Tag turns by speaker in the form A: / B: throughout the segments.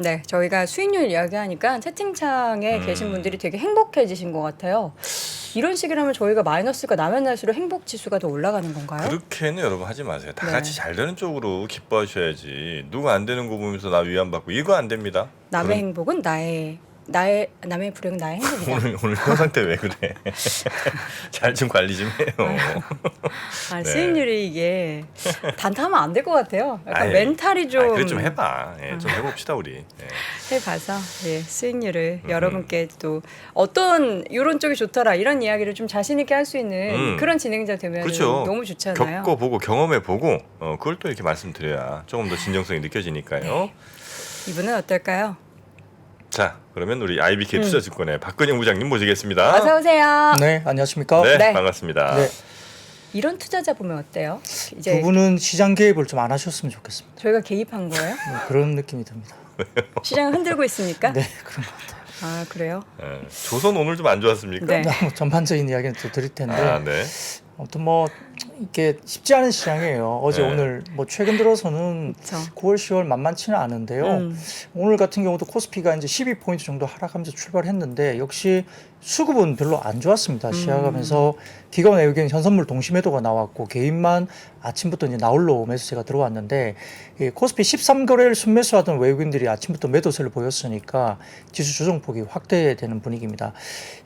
A: 네, 저희가 수익률 이야기하니까 채팅창에 계신 분들이 되게 행복해지신 것 같아요. 이런 식이라면 저희가 마이너스가 나면 날수록 행복 지수가 더 올라가는 건가요?
B: 그렇게는 여러분 하지 마세요. 다
A: 네.
B: 같이 잘 되는 쪽으로 기뻐하셔야지. 누가 안 되는 거 보면서 나 위안받고 이거 안 됩니다.
A: 남의 행복은 남의 불행은 나의 행복이다.
B: 오늘 현 상태 왜 그래? 잘 좀 관리 좀 해요.
A: 아,
B: 네.
A: 수익률이 이게 단타하면 안 될 것 같아요. 약간
B: 아이,
A: 멘탈이 좀
B: 그래 좀 해봐. 예, 좀 해봅시다 우리. 예.
A: 해봐서 예, 수익률을 여러분께 또 어떤 이런 쪽이 좋더라 이런 이야기를 좀 자신 있게 할 수 있는 그런 진행자 되면
B: 그렇죠.
A: 너무 좋잖아요.
B: 겪어보고 경험해보고 그걸 또 이렇게 말씀드려야 조금 더 진정성이 느껴지니까요.
A: 네. 이분은 어떨까요?
B: 자, 그러면 우리 IBK 투자증권의 박근영 부장님 모시겠습니다.
A: 어서 오세요.
C: 네, 안녕하십니까?
B: 네,
A: 네.
B: 반갑습니다.
C: 네,
A: 이런 투자자 보면 어때요?
C: 두
A: 이제
C: 분은 시장 개입을 좀 안 하셨으면 좋겠습니다.
A: 저희가 개입한 거예요?
C: 네, 그런 느낌이 듭니다.
A: 시장을 흔들고 있습니까?
C: 네, 그런 것 같아요.
A: 아 그래요?
B: 예, 조선 오늘 좀 안 좋았습니까?
A: 네.
C: 뭐 전반적인 이야기는 또 드릴 텐데
B: 아, 네.
C: 아무튼 뭐 이게 쉽지 않은 시장이에요. 어제
B: 네.
C: 오늘 뭐 최근 들어서는
A: 그렇죠.
C: 9월, 10월 만만치는 않은데요. 오늘 같은 경우도 코스피가 이제 12포인트 정도 하락하면서 출발했는데 역시 수급은 별로 안 좋았습니다. 시작하면서 기관 외국인 현선물 동시매도가 나왔고 개인만 아침부터 이제 나홀로 매수세가 들어왔는데 이 코스피 13거래일 순매수하던 외국인들이 아침부터 매도세를 보였으니까 지수 조정폭이 확대되는 분위기입니다.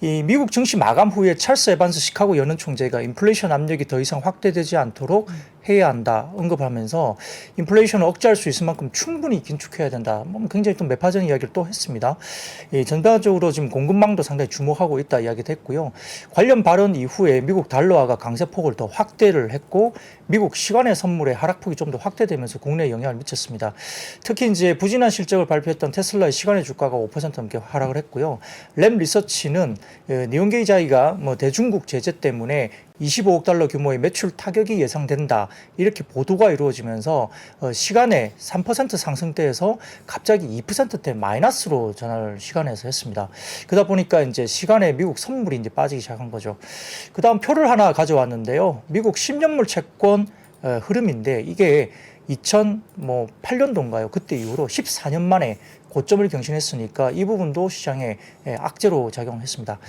C: 이 미국 증시 마감 후에 찰스 에반스 시카고 연은 총재가 인플레이션 압력이 더 이상 확대되지 않도록 해야 한다 언급하면서 인플레이션을 억제할 수 있을 만큼 충분히 긴축해야 된다. 뭐 굉장히 좀 매파적인 이야기를 또 했습니다. 전반적으로 지금 공급망도 상당히 주목하고 있다 이야기도 했고요. 관련 발언 이후에 미국 달러화가 강세폭을 더 확대를 했고 미국 시간의 선물의 하락폭이 좀 더 확대되면서 국내에 영향을 미쳤습니다. 특히 이제 부진한 실적을 발표했던 테슬라의 시간의 주가가 5% 넘게 하락을 했고요. 램 리서치는 니온게이 자이가 뭐 대중국 제재 때문에 25억 달러 규모의 매출 타격이 예상된다. 이렇게 보도가 이루어지면서 시간에 3% 상승대에서 갑자기 2%대 마이너스로 전환을 시간에서 했습니다. 그러다 보니까 이제 시간에 미국 선물이 이제 빠지기 시작한 거죠. 그 다음 표를 하나 가져왔는데요. 미국 10년물 채권 흐름인데 이게 2008년도인가요? 그때 이후로 14년 만에 고점을 경신했으니까 이 부분도 시장에 악재로 작용했습니다.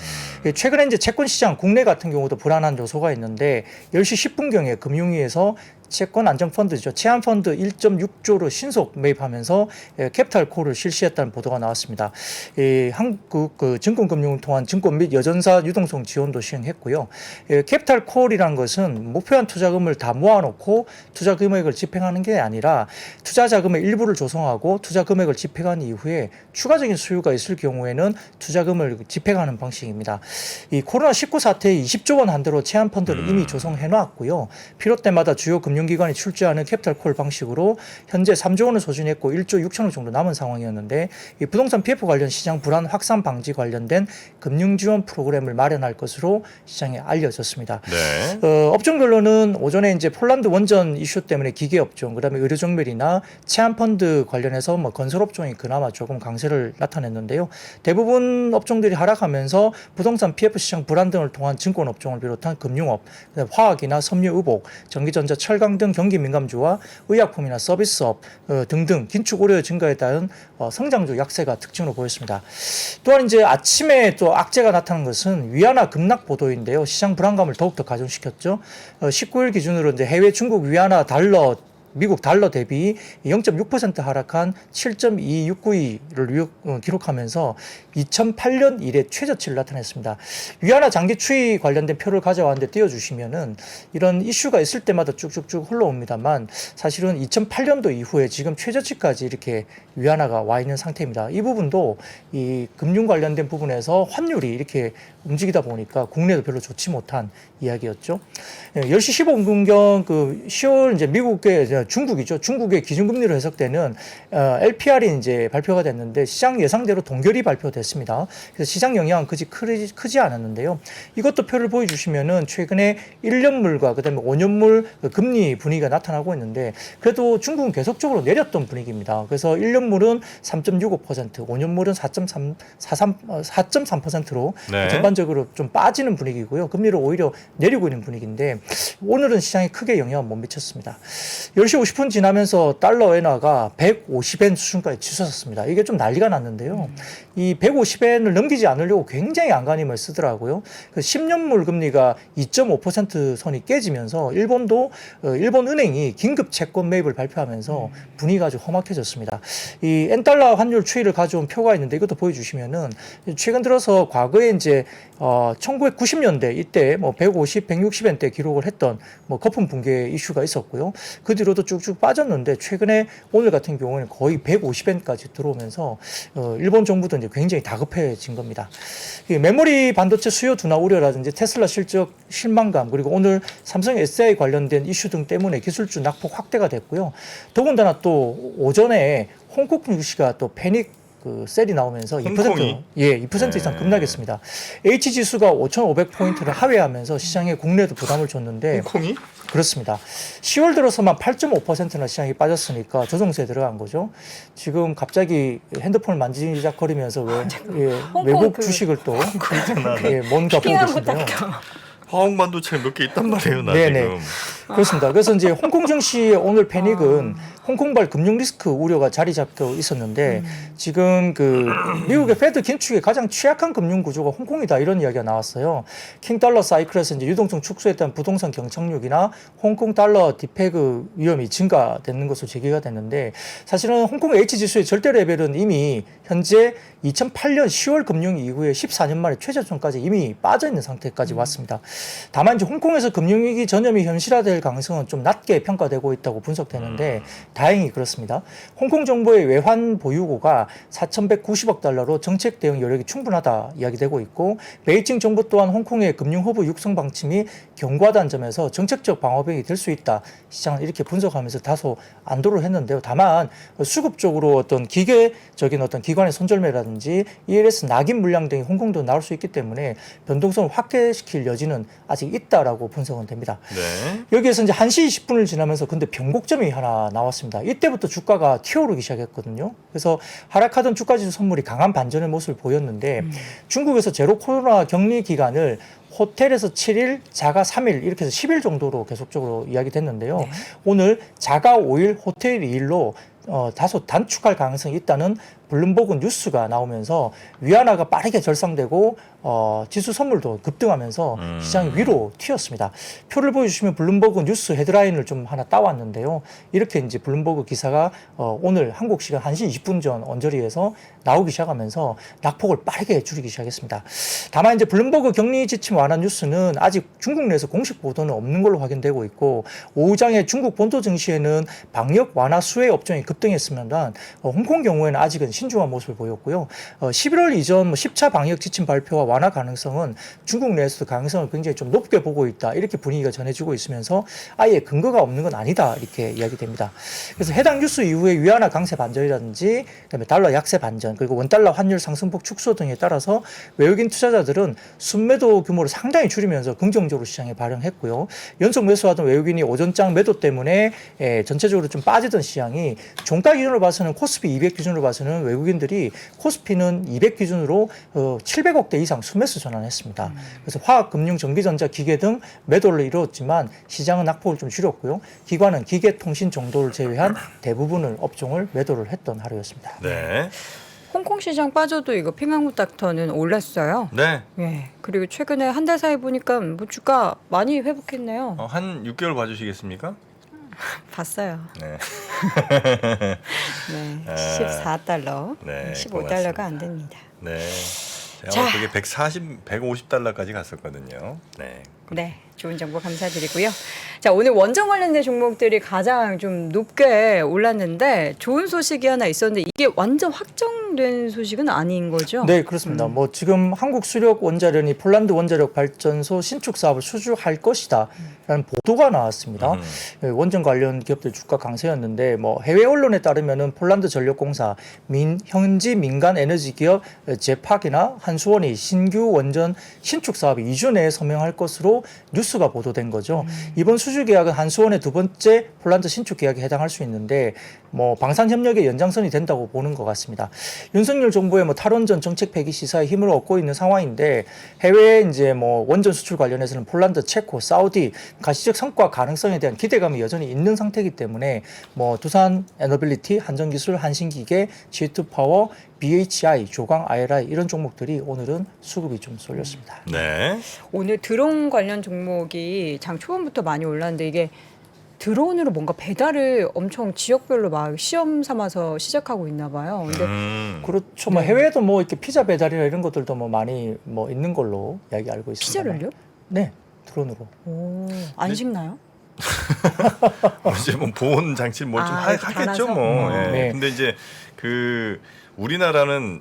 C: 최근에 이제 채권 시장 국내 같은 경우도 불안한 요소가 있는데 10시 10분경에 금융위에서 채권 안정펀드죠. 채안펀드 1.6조를 신속 매입하면서 캐피탈 콜을 실시했다는 보도가 나왔습니다. 한국 증권금융을 통한 증권 및 여전사 유동성 지원도 시행했고요. 캐피탈 콜이라는 것은 목표한 투자금을 다 모아놓고 투자 금액을 집행하는 게 아니라 투자 자금의 일부를 조성하고 투자 금액을 집행한 이후에 추가적인 수요가 있을 경우에는 투자금을 집행하는 방식입니다. 이 코로나19 사태에 20조 원 한도로 채안펀드를 이미 조성해 놨고요. 필요 때마다 주요 금융기관이 출제하는 캐피탈콜 방식으로 현재 3조 원을 소진했고 1조 6천억 정도 남은 상황이었는데 이 부동산 PF 관련 시장 불안 확산 방지 관련된 금융지원 프로그램을 마련할 것으로 시장에 알려졌습니다.
B: 네.
C: 업종별로는 오전에 이제 폴란드 원전 이슈 때문에 기계업종, 그다음에 의료정밀이나 채안펀드 관련해서 뭐 건설업종이 그나마 조금 강세를 나타냈는데요. 대부분 업종들이 하락하면서 부동산 PF 시장 불안 등을 통한 증권업종을 비롯한 금융업, 화학이나 섬유, 의복, 전기전자, 철강 등 경기 민감주와 의약품이나 서비스업 등등 긴축 우려 증가에 따른 성장주 약세가 특징으로 보였습니다. 또한 이제 아침에 또 악재가 나타난 것은 위안화 급락 보도인데요. 시장 불안감을 더욱더 가중시켰죠. 19일 기준으로 이제 해외 중국 위안화 달러 미국 달러 대비 0.6% 하락한 7.2692를 기록하면서 2008년 이래 최저치를 나타냈습니다. 위안화 장기 추이 관련된 표를 가져왔는데 띄워주시면은 이런 이슈가 있을 때마다 쭉쭉쭉 흘러옵니다만 사실은 2008년도 이후에 지금 최저치까지 이렇게 위안화가 와 있는 상태입니다. 이 부분도 이 금융 관련된 부분에서 환율이 이렇게 움직이다 보니까 국내도 별로 좋지 못한 이야기였죠. 10시 15분경 그 10월 이제 미국의 중국이죠. 중국의 기준금리로 해석되는 LPR이 이제 발표가 됐는데 시장 예상대로 동결이 발표됐습니다. 그래서 시장 영향은 크지 않았는데요. 이것도 표를 보여주시면은 최근에 1년물과 그다음에 5년물 금리 분위기가 나타나고 있는데 그래도 중국은 계속적으로 내렸던 분위기입니다. 그래서 1년물은 3.65%, 5년물은 4.3%로
B: 네.
C: 전반적으로 좀 빠지는 분위기고요. 금리를 오히려 내리고 있는 분위기인데 오늘은 시장에 크게 영향을 못 미쳤습니다. 10시 10시 50분 지나면서 달러 엔화가 150엔 수준까지 치솟았습니다. 이게 좀 난리가 났는데요. 이 150엔을 넘기지 않으려고 굉장히 안간힘을 쓰더라고요. 그 10년물 금리가 2.5% 선이 깨지면서 일본도 일본 은행이 긴급 채권 매입을 발표하면서 분위기가 아주 험악해졌습니다. 이 엔달러 환율 추이를 가져온 표가 있는데 이것도 보여주시면은 최근 들어서 과거에 이제 1990년대 이때 뭐 150, 160엔대 기록을 했던 뭐 거품 붕괴 이슈가 있었고요. 그 뒤로도 쭉쭉 빠졌는데 최근에 오늘 같은 경우에는 거의 150엔까지 들어오면서 일본 정부도 이제 굉장히 다급해진 겁니다. 이 메모리 반도체 수요 둔화 우려라든지 테슬라 실적 실망감 그리고 오늘 삼성 SI 관련된 이슈 등 때문에 기술주 낙폭 확대가 됐고요. 더군다나 또 오전에 홍콩 증시가 또 패닉 그 셀이 나오면서
B: 홍콩이?
C: 2% 이상 급락했습니다. H 지수가 5,500포인트를 하회하면서 시장에 국내도 부담을 줬는데
B: 홍콩이?
C: 그렇습니다. 10월 들어서만 8.5%나 시장이 빠졌으니까 조정세에 들어간 거죠. 지금 갑자기 핸드폰을 만지작거리면서 외국 주식을 또 뭔가 보고 계신데요.
B: 화학 반도체 몇 개 있단 말이에요, 나
C: 네네.
B: 지금.
C: 그렇습니다. 그래서 이제 홍콩 증시의 오늘 패닉은 홍콩발 금융 리스크 우려가 자리 잡고 있었는데 지금 그 미국의 페드 긴축에 가장 취약한 금융 구조가 홍콩이다 이런 이야기가 나왔어요. 킹 달러 사이클에서 이제 유동성 축소에 따른 부동산 경착륙이나 홍콩 달러 디페그 위험이 증가되는 것으로 제기가 됐는데 사실은 홍콩 H 지수의 절대 레벨은 이미 현재 2008년 10월 금융 이후에 14년 만에 최저점까지 이미 빠져 있는 상태까지 왔습니다. 다만 이제 홍콩에서 금융위기 전염이 현실화될 가능성은 좀 낮게 평가되고 있다고 분석되는데 다행히 그렇습니다. 홍콩 정부의 외환 보유고가 4,190억 달러로 정책 대응 여력이 충분하다 이야기되고 있고 베이징 정부 또한 홍콩의 금융 허브 육성 방침이 견고하다는 점에서 정책적 방어벽이 될 수 있다. 시장은 이렇게 분석하면서 다소 안도를 했는데요. 다만 수급적으로 어떤 기계적인 어떤 기관의 손절매라든지 ELS 낙인 물량 등이 홍콩도 나올 수 있기 때문에 변동성을 확대시킬 여지는 아직 있다라고 분석은 됩니다.
B: 네.
C: 여기에서 이제 1시 20분을 지나면서 근데 변곡점이 하나 나왔습니다. 이때부터 주가가 튀어오르기 시작했거든요. 그래서 하락하던 주가지수 선물이 강한 반전의 모습을 보였는데 중국에서 제로 코로나 격리 기간을 호텔에서 7일, 자가 3일 이렇게 해서 10일 정도로 계속적으로 이야기됐는데요.
A: 네.
C: 오늘 자가 5일, 호텔 2일로 다소 단축할 가능성이 있다는 블룸버그 뉴스가 나오면서 위안화가 빠르게 절상되고 지수 선물도 급등하면서 시장이 위로 튀었습니다. 표를 보여주시면 블룸버그 뉴스 헤드라인을 좀 하나 따왔는데요. 이렇게 이제 블룸버그 기사가 오늘 한국 시간 1시 20분 전 언저리에서 나오기 시작하면서 낙폭을 빠르게 줄이기 시작했습니다. 다만 이제 블룸버그 격리 지침 완화 뉴스는 아직 중국 내에서 공식 보도는 없는 걸로 확인되고 있고 오후장에 중국 본토 증시에는 방역 완화 수혜 업종이 급등했으면 홍콩 경우에는 아직은 신중한 모습을 보였고요. 11월 이전 10차 방역 지침 발표와 완화 가능성은 중국 내에서도 가능성을 굉장히 좀 높게 보고 있다. 이렇게 분위기가 전해지고 있으면서 아예 근거가 없는 건 아니다. 이렇게 이야기됩니다. 그래서 해당 뉴스 이후에 위안화 강세 반전이라든지 그다음에 달러 약세 반전 그리고 원달러 환율 상승폭 축소 등에 따라서 외국인 투자자들은 순매도 규모를 상당히 줄이면서 긍정적으로 시장에 반응했고요. 연속 매수하던 외국인이 오전장 매도 때문에 전체적으로 좀 빠지던 시장이 종가 기준으로 봐서는 코스피 200 기준으로 봐서는 외국인들이 코스피는 200 기준으로 700억대 이상 순매수 전환했습니다. 그래서 화학, 금융, 전기전자, 기계 등 매도를 이루었지만 시장은 낙폭을 좀 줄였고요. 기관은 기계, 통신 정도를 제외한 대부분을 업종을 매도를 했던 하루였습니다.
B: 네.
A: 홍콩 시장 빠져도 이거 핑항무 닥터는 올랐어요.
B: 네.
A: 예. 그리고 최근에 한 달 사이 보니까 뭐 주가 많이 회복했네요.
B: 한 6개월 봐주시겠습니까?
A: 봤어요.
B: 네.
A: 네. 14달러.
B: 네,
A: 15달러가 안 됩니다.
B: 네.
A: 자.
B: 제가 그게 150달러까지 갔었거든요. 네.
A: 네, 좋은 정보 감사드리고요. 자, 오늘 원전 관련된 종목들이 가장 좀 높게 올랐는데 좋은 소식이 하나 있었는데 이게 완전 확정된 소식은 아닌 거죠?
C: 네, 그렇습니다. 뭐 지금 한국 수력 원자련이 폴란드 원자력 발전소 신축 사업을 수주할 것이다라는 보도가 나왔습니다. 원전 관련 기업들 주가 강세였는데 뭐 해외 언론에 따르면은 폴란드 전력공사, 현지 민간 에너지 기업 제팍이나 한수원이 신규 원전 신축 사업에 2주 내에 서명할 것으로 뉴스가 보도된 거죠. 이번 수주 계약은 한수원의 두 번째 폴란드 신축 계약에 해당할 수 있는데 뭐 방산 협력의 연장선이 된다고 보는 것 같습니다. 윤석열 정부의 뭐 탈원전 정책 폐기 시사에 힘을 얻고 있는 상황인데 해외에 이제 뭐 원전 수출 관련해서는 폴란드, 체코, 사우디 가시적 성과 가능성에 대한 기대감이 여전히 있는 상태이기 때문에 뭐 두산 에너빌리티, 한전기술, 한신기계, G2파워, BHI, 조강, IRI 이런 종목들이 오늘은 수급이 좀 쏠렸습니다.
B: 네.
A: 오늘 드론 관련 종목이 장 초반부터 많이 올랐는데 이게 드론으로 뭔가 배달을 엄청 지역별로 막 시험 삼아서 시작하고 있나 봐요. 근데
C: 그렇죠. 뭐
A: 네.
C: 해외에도 뭐 이렇게 피자 배달이나 이런 것들도 뭐 많이 뭐 있는 걸로 이야기 알고 있습니다.
A: 피자를요?
C: 네, 드론으로.
A: 오, 안 식나요?
B: 이제 뭐 보온 장치를 뭐 좀
A: 아, 이렇게
B: 하겠죠
A: 달아서?
B: 뭐. 예.
C: 네.
B: 근데 이제 그 우리나라는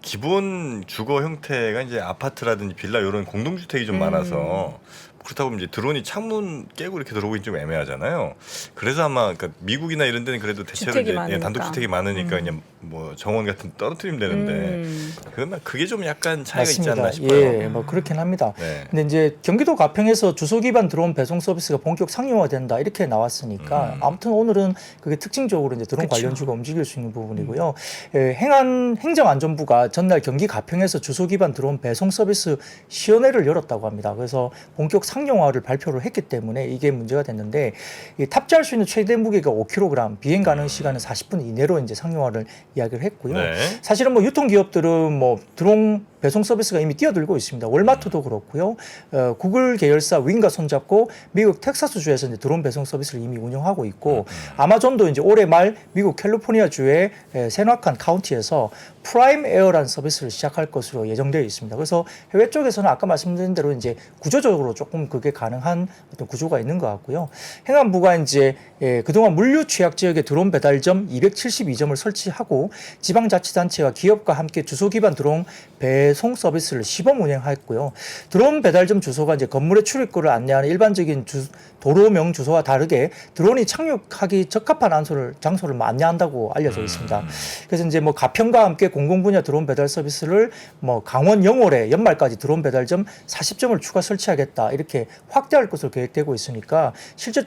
B: 기본 주거 형태가 이제 아파트라든지 빌라 이런 공동주택이 좀 많아서 그렇다고 이제 드론이 창문 깨고 이렇게 들어오기 좀 애매하잖아요. 그래서 아마 그러니까 미국이나 이런 데는 그래도 대체로
A: 주택이
B: 이제
A: 많으니까.
B: 단독주택이 많으니까 그냥 뭐 정원 같은 데 떨어뜨리면 되는데 그러면 그게 좀 약간 차이가 있지 않나 싶어요.
C: 예, 뭐 그렇긴 합니다.
B: 네.
C: 근데 이제 경기도 가평에서 주소 기반 드론 배송 서비스가 본격 상용화된다 이렇게 나왔으니까 아무튼 오늘은 그게 특징적으로 이제 드론
A: 그쵸.
C: 관련주가 움직일 수 있는 부분이고요. 예, 행안부가 전날 경기 가평에서 주소 기반 드론 배송 서비스 시연회를 열었다고 합니다. 그래서 본격 상용화를 발표를 했기 때문에 이게 문제가 됐는데 이 탑재할 수 있는 최대 무게가 5kg, 비행 가능 시간은 40분 이내로 이제 상용화를 이야기를 했고요.
B: 네.
C: 사실은 뭐 유통기업들은 뭐 드론 배송 서비스가 이미 뛰어들고 있습니다. 월마트도 그렇고요. 구글 계열사 윙과 손잡고 미국 텍사스주에서 이제 드론 배송 서비스를 이미 운영하고 있고 아마존도 이제 올해 말 미국 캘리포니아주의 세나칸 카운티에서 프라임 에어라는 서비스를 시작할 것으로 예정되어 있습니다. 그래서 해외 쪽에서는 아까 말씀드린 대로 이제 구조적으로 조금 그게 가능한 어떤 구조가 있는 것 같고요. 행안부가 이제 그동안 물류 취약 지역에 드론 배달점 272점을 설치하고 지방자치단체와 기업과 함께 주소 기반 드론 배송 서비스를 시범 운영했고요. 드론 배달점 주소가 이제 건물의 출입구를 안내하는 일반적인 도로명 주소와 다르게 드론이 착륙하기 적합한 장소를 안내한다고 알려져 있습니다. 그래서 이제 뭐 가평과 함께 공공분야 드론 배달 서비스를 뭐 강원 영월에 연말까지 드론 배달점 40점을 추가 설치하겠다 이렇게 확대할 것으로 계획되고 있으니까 실제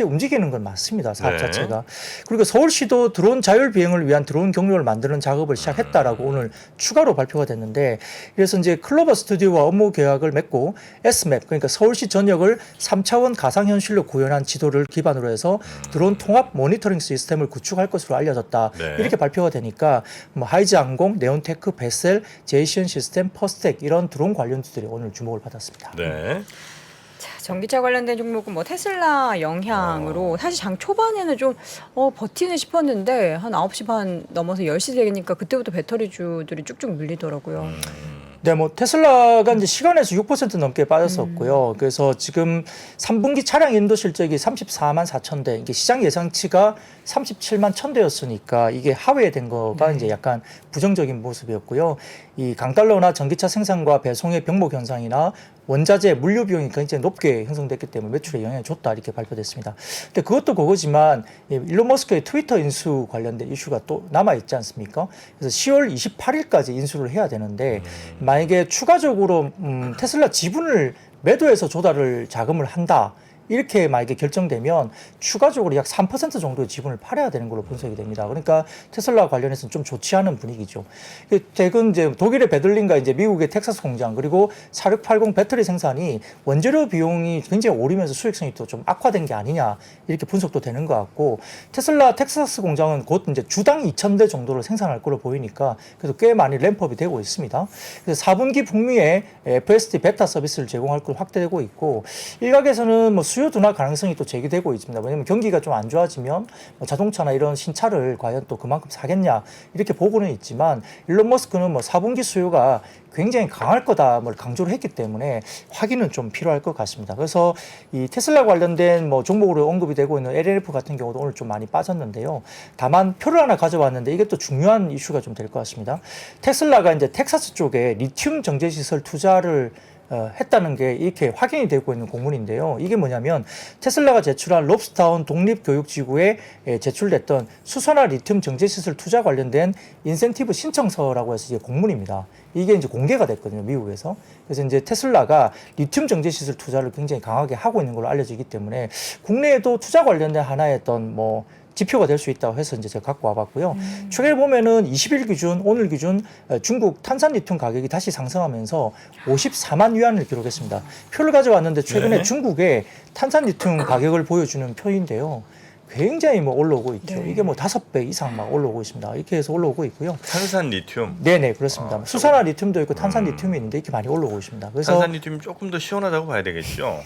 C: 움직이는 건 맞습니다. 사업
B: 네.
C: 자체가. 그리고 서울시도 드론 자율 비행을 위한 드론 경로를 만드는 작업을 시작했다라고 오늘 추가로 발표가 됐는데 그래서 이제 클로버 스튜디오와 업무 계약을 맺고 S맵 그러니까 서울시 전역을 3차원 가상현실로 구현한 지도를 기반으로 해서 드론 통합 모니터링 시스템을 구축할 것으로 알려졌다.
B: 네.
C: 이렇게 발표가 되니까 뭐 하이즈항공, 네온테크, 베셀, 제이시언 시스템, 퍼스텍 이런 드론 관련주들이 오늘 주목을 받았습니다.
B: 네.
A: 자, 전기차 관련된 종목은 뭐 테슬라 영향으로 사실 장 초반에는 좀 버티는 싶었는데 한 9시 반 넘어서 10시 되니까 그때부터 배터리주들이 쭉쭉 밀리더라고요.
C: 네, 뭐 테슬라가 이제 시간에서 6% 넘게 빠졌었고요. 그래서 지금 3분기 차량 인도 실적이 34만 4천 대, 이게 시장 예상치가 37만 1천 대였으니까 이게 하회된 거가 이제 약간 부정적인 모습이었고요. 이 강달러나 전기차 생산과 배송의 병목 현상이나 원자재, 물류 비용이 굉장히 높게 형성됐기 때문에 매출에 영향을 줬다 이렇게 발표됐습니다. 근데 그것도 그거지만 일론 머스크의 트위터 인수 관련된 이슈가 또 남아 있지 않습니까? 그래서 10월 28일까지 인수를 해야 되는데 만약에 추가적으로 테슬라 지분을 매도해서 조달을 자금을 한다. 이렇게 만약에 결정되면 추가적으로 약 3% 정도의 지분을 팔아야 되는 걸로 분석이 됩니다. 그러니까 테슬라 관련해서는 좀 좋지 않은 분위기죠. 최근 이제 독일의 베들린과 이제 미국의 텍사스 공장 그리고 4680 배터리 생산이 원재료 비용이 굉장히 오르면서 수익성이 또 좀 악화된 게 아니냐 이렇게 분석도 되는 것 같고 테슬라 텍사스 공장은 곧 이제 주당 2,000대 정도를 생산할 걸로 보이니까 그래서 꽤 많이 램프업이 되고 있습니다. 그래서 4분기 북미에 FSD 베타 서비스를 제공할 걸로 확대되고 있고 일각에서는 뭐 수요 둔화 가능성이 또 제기되고 있습니다. 왜냐하면 경기가 좀 안 좋아지면 뭐 자동차나 이런 신차를 과연 또 그만큼 사겠냐 이렇게 보고는 있지만 일론 머스크는 뭐 4분기 수요가 굉장히 강할 거다 뭘 강조를 했기 때문에 확인은 좀 필요할 것 같습니다. 그래서 이 테슬라 관련된 뭐 종목으로 언급이 되고 있는 LLF 같은 경우도 오늘 좀 많이 빠졌는데요. 다만 표를 하나 가져왔는데 이게 또 중요한 이슈가 좀 될 것 같습니다. 테슬라가 이제 텍사스 쪽에 리튬 정제 시설 투자를 했다는 게 이렇게 확인이 되고 있는 공문인데요. 이게 뭐냐면 테슬라가 제출한 롭스타운 독립교육지구에 제출됐던 수소나 리튬 정제시설 투자 관련된 인센티브 신청서라고 해서 이게 공문입니다. 이게 이제 공개가 됐거든요, 미국에서. 그래서 이제 테슬라가 리튬 정제시설 투자를 굉장히 강하게 하고 있는 걸로 알려지기 때문에 국내에도 투자 관련된 하나의 어떤 뭐 지표가 될 수 있다고 해서 이제 제가 갖고 와봤고요. 최근에 보면은 20일 기준, 오늘 기준 중국 탄산 리튬 가격이 다시 상승하면서 54만 위안을 기록했습니다. 표를 가져왔는데 최근에
B: 네.
C: 중국의 탄산 리튬 가격을 보여주는 표인데요. 굉장히 뭐 올라오고 있죠.
A: 네.
C: 이게 뭐 5배 이상 막 올라오고 있습니다. 이렇게 해서 올라오고 있고요.
B: 탄산 리튬.
C: 네네, 그렇습니다.
B: 아,
C: 수산화 리튬도 있고 탄산 리튬이 있는데 이렇게 많이 올라오고 있습니다. 그래서
B: 탄산 리튬이 조금 더 시원하다고 봐야 되겠죠.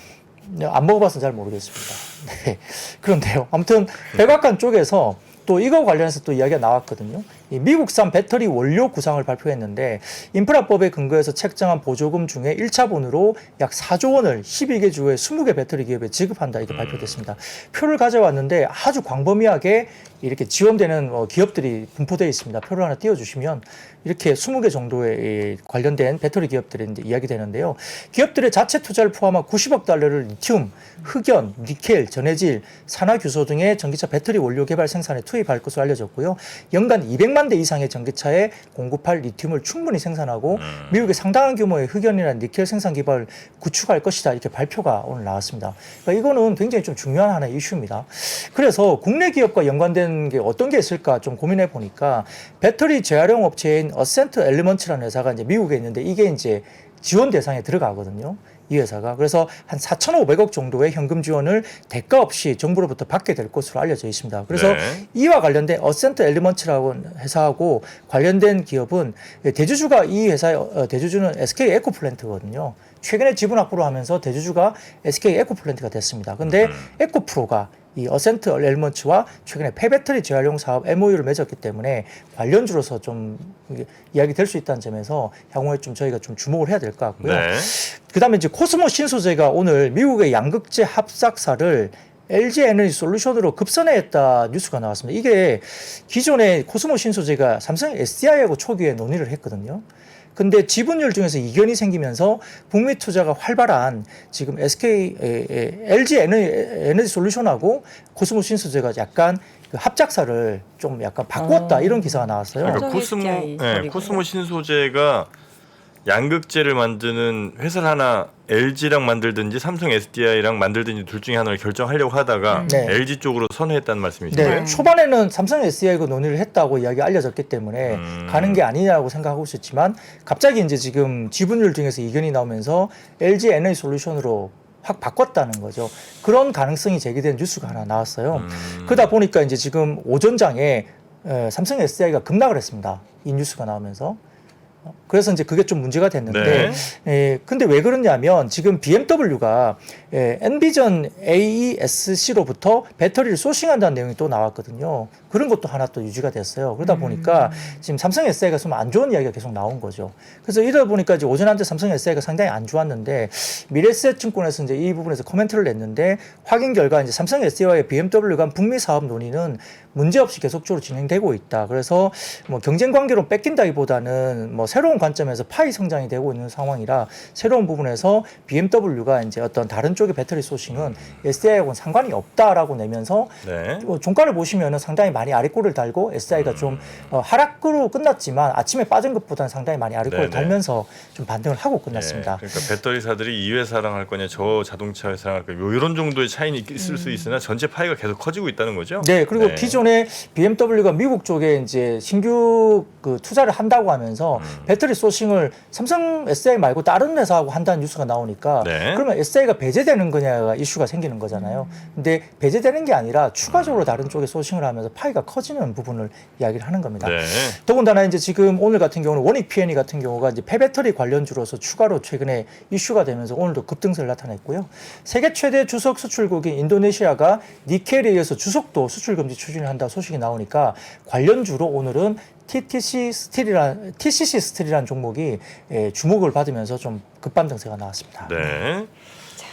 C: 네, 안 먹어봐서 잘 모르겠습니다. 네. 그런데요. 아무튼 백악관 쪽에서 또 이거 관련해서 또 이야기가 나왔거든요. 이 미국산 배터리 원료 구상을 발표했는데 인프라법에 근거해서 책정한 보조금 중에 1차분으로 약 4조 원을 12개 주의 20개 배터리 기업에 지급한다 이렇게 발표됐습니다. 표를 가져왔는데 아주 광범위하게 이렇게 지원되는 기업들이 분포되어 있습니다. 표를 하나 띄워주시면 이렇게 20개 정도의 관련된 배터리 기업들이 이제 이야기되는데요. 기업들의 자체 투자를 포함한 90억 달러를 리튬, 흑연, 니켈, 전해질, 산화규소 등의 전기차 배터리 원료 개발 생산에 투입할 것으로 알려졌고요. 연간 200만 대 이상의 전기차에 공급할 리튬을 충분히 생산하고 미국의 상당한 규모의 흑연이나 니켈 생산 기반을 구축할 것이다 이렇게 발표가 오늘 나왔습니다. 그러니까 이거는 굉장히 좀 중요한 하나의 이슈입니다. 그래서 국내 기업과 연관된 게 어떤 게 있을까 좀 고민해 보니까 배터리 재활용 업체인 어센트 엘리먼츠라는 회사가 이제 미국에 있는데 이게 이제 지원 대상에 들어가거든요. 이 회사가. 그래서 한 4,500억 정도의 현금 지원을 대가 없이 정부로부터 받게 될 것으로 알려져 있습니다. 그래서
B: 네.
C: 이와 관련된 어센트 엘리먼츠라고 회사하고 관련된 기업은 대주주가 이 회사의 대주주는 SK 에코플랜트거든요. 최근에 지분 확보를 하면서 대주주가 SK 에코플랜트가 됐습니다. 근데 에코프로가 이 어센트 엘리먼츠와 최근에 폐배터리 재활용 사업 MOU를 맺었기 때문에 관련주로서 좀 이야기 될 수 있다는 점에서 향후에 좀 저희가 좀 주목을 해야 될 것 같고요.
B: 네.
C: 그다음에 이제 코스모 신소재가 오늘 미국의 양극재 합작사를 LG 에너지 솔루션으로 급선회했다 뉴스가 나왔습니다. 이게 기존에 코스모 신소재가 삼성 SDI하고 초기에 논의를 했거든요. 근데 지분율 중에서 이견이 생기면서 북미 투자가 활발한 지금 LG 에너지 솔루션하고 코스모 신소재가 약간 그 합작사를 좀 약간 바꿨다 이런 기사가 나왔어요.
B: 그러니까
A: 삼성
B: 코스모,
A: SDI
B: 네,
A: 버리고.
B: 코스모 신소재가 양극재를 만드는 회사를 하나 LG랑 만들든지 삼성 SDI랑 만들든지 둘 중에 하나를 결정하려고 하다가
C: 네.
B: LG 쪽으로 선회했다는 말씀이신
C: 네,
B: 거예요?
C: 초반에는 삼성 SDI가 논의를 했다고 이야기 알려졌기 때문에 가는 게 아니냐고 생각하고 있었지만 갑자기 이제 지금 지분율 중에서 이견이 나오면서 LG 에너지 솔루션으로 확 바꿨다는 거죠. 그런 가능성이 제기된 뉴스가 하나 나왔어요. 그러다 보니까 이제 지금 오전장에 삼성 SDI가 급락을 했습니다. 이 뉴스가 나오면서. 그래서 이제 그게 좀 문제가 됐는데, 근데 왜 그러냐면 지금 BMW가 엔비전 AESC로부터 배터리를 소싱한다는 내용이 또 나왔거든요. 그런 것도 하나 또 유지가 됐어요. 그러다 보니까 지금 삼성 SDI가 좀 안 좋은 이야기가 계속 나온 거죠. 그래서 이러다 보니까 이제 오전 한때 삼성 SDI가 상당히 안 좋았는데 미래에셋증권에서 이제 이 부분에서 코멘트를 냈는데 확인 결과 이제 삼성 SDI와의 BMW 간 북미 사업 논의는 문제없이 계속적으로 진행되고 있다. 그래서 뭐 경쟁 관계로 뺏긴다기보다는 뭐 새로운 관점에서 파이 성장이 되고 있는 상황이라 새로운 부분에서 BMW가 이제 어떤 다른 쪽의 배터리 소싱은 SDI하고는 상관이 없다라고 내면서
B: 네.
C: 종가를 보시면은 상당히 많이 아랫골을 달고 SDI가 좀 하락으로 끝났지만 아침에 빠진 것보다는 상당히 많이 아랫골을
B: 네네.
C: 달면서 좀 반등을 하고 끝났습니다.
B: 네, 그러니까 배터리사들이 이 회사랑 할 거냐 저 자동차 회사랑 할 거냐 뭐 이런 정도의 차이는 있을 수 있으나 전체 파이가 계속 커지고 있다는 거죠.
C: 네, 그리고 기존에 BMW가 미국 쪽에 이제 신규 그 투자를 한다고 하면서 배터리 소싱을 삼성 SDI 말고 다른 회사하고 한다는 뉴스가 나오니까
B: 네.
C: 그러면 SDI가 배제되는 거냐가 이슈가 생기는 거잖아요. 근데 배제되는 게 아니라 추가적으로 다른 쪽에 소싱을 하면서 파이가 커지는 부분을 이야기를 하는 겁니다.
B: 네.
C: 더군다나 이제 지금 오늘 같은 경우는 원익 P&E 같은 경우가 이제 폐배터리 관련주로서 추가로 최근에 이슈가 되면서 오늘도 급등세를 나타냈고요. 세계 최대 주석 수출국인 인도네시아가 니켈에 의해서 주석도 수출 금지 추진을 한다 소식이 나오니까 관련주로 오늘은 TCC 스틸이라는 종목이 주목을 받으면서 좀 급반등세가 나왔습니다.
B: 네.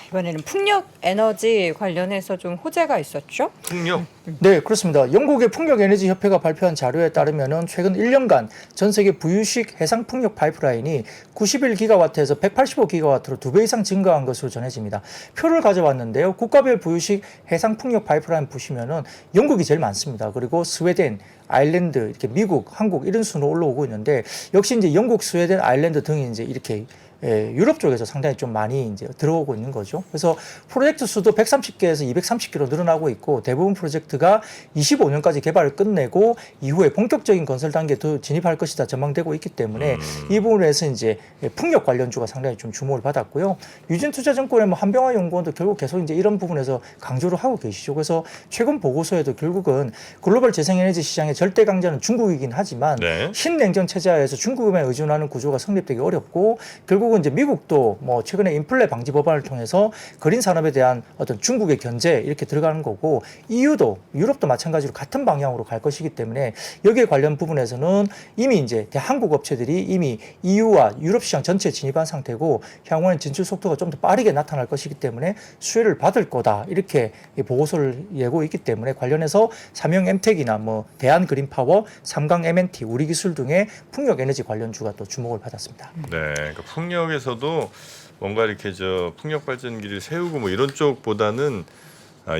A: 이번에는 풍력 에너지 관련해서 좀 호재가 있었죠?
B: 풍력.
C: 네, 그렇습니다. 영국의 풍력에너지협회가 발표한 자료에 따르면 최근 1년간 전 세계 부유식 해상 풍력 파이프라인이 91기가와트에서 185기가와트로 2배 이상 증가한 것으로 전해집니다. 표를 가져왔는데요. 국가별 부유식 해상 풍력 파이프라인 보시면은 영국이 제일 많습니다. 그리고 스웨덴, 아일랜드, 이렇게 미국, 한국 이런 순으로 올라오고 있는데 역시 이제 영국, 스웨덴, 아일랜드 등이 이제 이렇게 유럽 쪽에서 상당히 좀 많이 이제 들어오고 있는 거죠. 그래서 프로젝트 수도 130개에서 230개로 늘어나고 있고 대부분 프로젝트가 25년까지 개발을 끝내고 이후에 본격적인 건설 단계에 진입할 것이다 전망되고 있기 때문에 이 부분에서 이제 풍력 관련주가 상당히 좀 주목을 받았고요. 유진투자증권의 뭐 한병화 연구원도 결국 계속 이제 이런 부분에서 강조를 하고 계시죠. 그래서 최근 보고서에도 결국은 글로벌 재생에너지 시장의 절대 강자는 중국이긴 하지만
B: 네.
C: 신냉전 체제하에서 중국에만 의존하는 구조가 성립되기 어렵고 결국은 이제 미국도 뭐 최근에 인플레 방지 법안을 통해서 그린 산업에 대한 어떤 중국의 견제 이렇게 들어가는 거고 EU도 유럽도 마찬가지로 같은 방향으로 갈 것이기 때문에 여기에 관련 부분에서는 이미 이제 한국 업체들이 이미 EU와 유럽 시장 전체에 진입한 상태고 향후에는 진출 속도가 좀 더 빠르게 나타날 것이기 때문에 수혜를 받을 거다 이렇게 이 보고서를 내고 있기 때문에 관련해서 삼형 엠텍이나 뭐 대한 그린파워, 삼강 MNT, 우리기술 등의 풍력 에너지 관련주가 또 주목을 받았습니다.
B: 네, 그러니까 풍력에서도 뭔가 이렇게 저 풍력 발전기를 세우고 뭐 이런 쪽보다는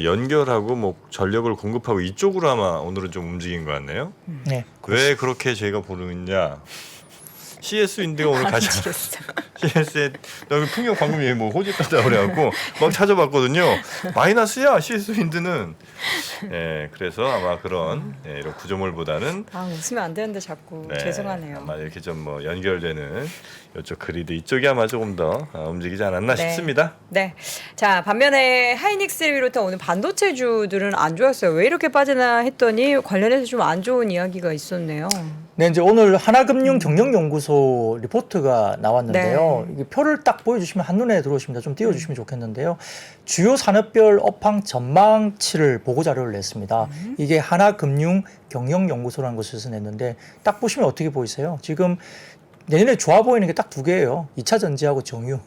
B: 연결하고 뭐 전력을 공급하고 이쪽으로 아마 오늘은 좀 움직인 것 같네요.
C: 네.
B: 왜 그렇게 저희가 보느냐? CS 윈드가 오늘 가장 CS에 나 풍력 방금 얘기 뭐 호재 떴다 그래갖고 막 찾아봤거든요. 마이너스야 CS 윈드는. 예, 그래서 아마 그런 이런 구조물보다는
A: 웃으면 안 되는데 자꾸 죄송하네요.
B: 아마 이렇게 좀 뭐 연결되는 이쪽 그리드 이쪽이 아마 조금 더 움직이지 않았나
A: 네.
B: 싶습니다.
A: 네. 자, 반면에 하이닉스를 비롯한 오늘 반도체주들은 안 좋았어요. 왜 이렇게 빠지나 했더니 관련해서 좀 안 좋은 이야기가 있었네요.
C: 네, 이제 오늘 하나금융 경영연구소 리포트가 나왔는데요. 이게 표를 딱 보여주시면 한눈에 들어오십니다. 좀 띄워주시면 좋겠는데요. 주요 산업별 업황 전망치를 보고 자료를 냈습니다. 이게 하나금융 경영연구소라는 곳에서 냈는데 딱 보시면 어떻게 보이세요? 지금 내년에 좋아 보이는 게 딱 두 개예요. 2차 전지하고 정유.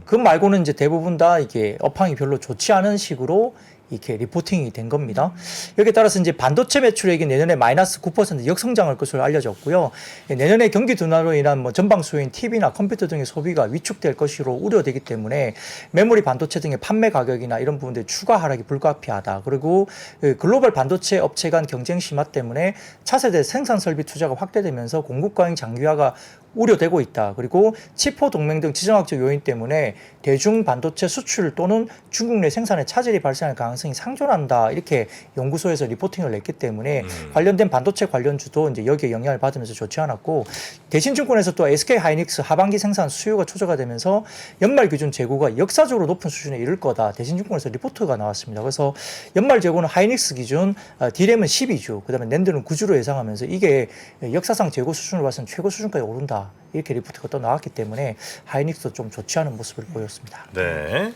C: 그 말고는 이제 대부분 다 이게 업황이 별로 좋지 않은 식으로 이렇게 리포팅이 된 겁니다. 여기에 따라서 이제 반도체 매출액이 내년에 마이너스 9% 역성장할 것으로 알려졌고요. 내년에 경기 둔화로 인한 뭐 전방 수요인 TV나 컴퓨터 등의 소비가 위축될 것으로 우려되기 때문에 메모리 반도체 등의 판매 가격이나 이런 부분들이 추가 하락이 불가피하다. 그리고 글로벌 반도체 업체 간 경쟁 심화 때문에 차세대 생산 설비 투자가 확대되면서 공급 과잉 장기화가 우려되고 있다. 그리고 치포 동맹 등 지정학적 요인 때문에 대중 반도체 수출 또는 중국 내 생산에 차질이 발생할 가능성이 상존한다. 이렇게 연구소에서 리포팅을 냈기 때문에 관련된 반도체 관련주도 이제 여기에 영향을 받으면서 좋지 않았고 대신증권에서 또 SK 하이닉스 하반기 생산 수요가 초조가 되면서 연말 기준 재고가 역사적으로 높은 수준에 이를 거다. 대신증권에서 리포트가 나왔습니다. 그래서 연말 재고는 하이닉스 기준 D램은 12주, 그다음에 낸드는 9주로 예상하면서 이게 역사상 재고 수준으로 봐서는 최고 수준까지 오른다. 이렇게 리포트가 또 나왔기 때문에 하이닉스도 좀 좋지 않은 모습을 보였습니다.
B: 네.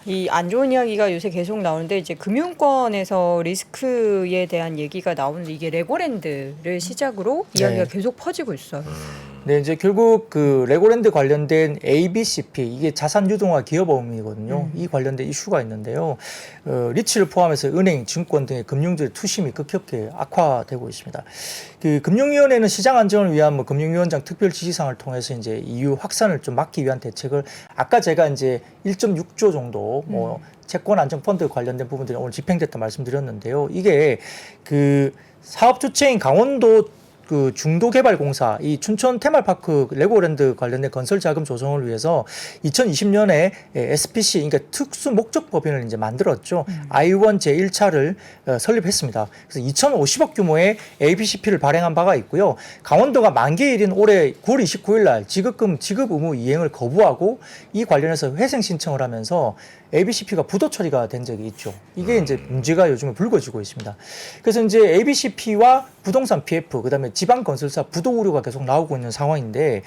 A: 이 안 좋은 이야기가 요새 계속 나오는데 이제 금융권에서 리스크에 대한 얘기가 나오는데 이게 레고랜드를 시작으로 이야기가 계속 퍼지고 있어요.
C: 네, 이제 결국 그 레고랜드 관련된 ABCP 이게 자산 유동화 기업어음이거든요. 이 관련된 이슈가 있는데요. 리츠를 포함해서 은행, 증권 등의 금융들의 투심이 급격히 악화되고 있습니다. 그 금융위원회는 시장 안정을 위한 뭐 금융위원장 특별 지시상을 통해서 이제 EU 확산을 좀 막기 위한 대책을 아까 제가 이제 1.6조 정도 뭐 채권 안정 펀드 관련된 부분들이 오늘 집행됐다 말씀드렸는데요. 이게 그 사업 주체인 강원도 그 중도개발공사 이 춘천 테마파크 레고랜드 관련된 건설 자금 조성을 위해서 2020년에 SPC 그러니까 특수 목적 법인을 이제 만들었죠. I1 제1차를 설립했습니다. 그래서 2,050억 규모의 ABCP를 발행한 바가 있고요. 강원도가 만기일인 올해 9월 29일 날 지급금 지급 의무 이행을 거부하고 이 관련해서 회생 신청을 하면서 ABCP가 부도 처리가 된 적이 있죠. 이게 이제 문제가 요즘에 불거지고 있습니다. 그래서 이제 ABCP와 부동산 PF, 그다음에 지방 건설사 부도 우려가 계속 나오고 있는 상황인데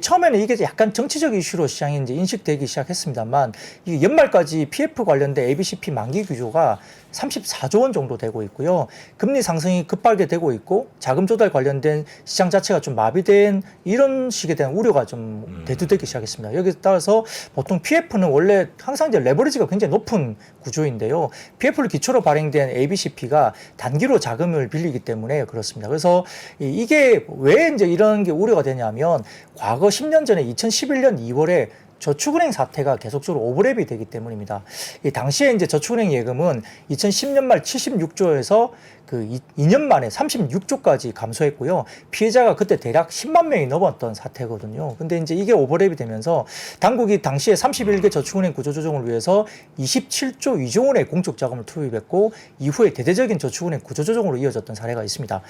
C: 처음에는 이게 약간 정치적 이슈로 시장에 이제 인식되기 시작했습니다만 이게 연말까지 PF 관련된 ABCP 만기 규조가 34조 원 정도 되고 있고요. 금리 상승이 급발게 되고 있고 자금 조달 관련된 시장 자체가 좀 마비된 이런 식에 대한 우려가 좀 대두되기 시작했습니다. 여기에 따라서 보통 PF는 원래 항상 이제 레버리지가 굉장히 높은 구조인데요. PF를 기초로 발행된 ABCP가 단기로 자금을 빌리기 때문에 그렇습니다. 그래서 이게 왜 이제 이런 게 우려가 되냐면 과거 10년 전에 2011년 2월에 저축은행 사태가 계속적으로 오버랩이 되기 때문입니다. 이 당시에 이제 저축은행 예금은 2010년 말 76조에서 그 2년 만에 36조까지 감소했고요. 피해자가 그때 대략 10만 명이 넘었던 사태거든요. 근데 이제 이게 오버랩이 되면서 당국이 당시에 31개 저축은행 구조조정을 위해서 27조 2조 원의 공적 자금을 투입했고 이후에 대대적인 저축은행 구조조정으로 이어졌던 사례가 있습니다.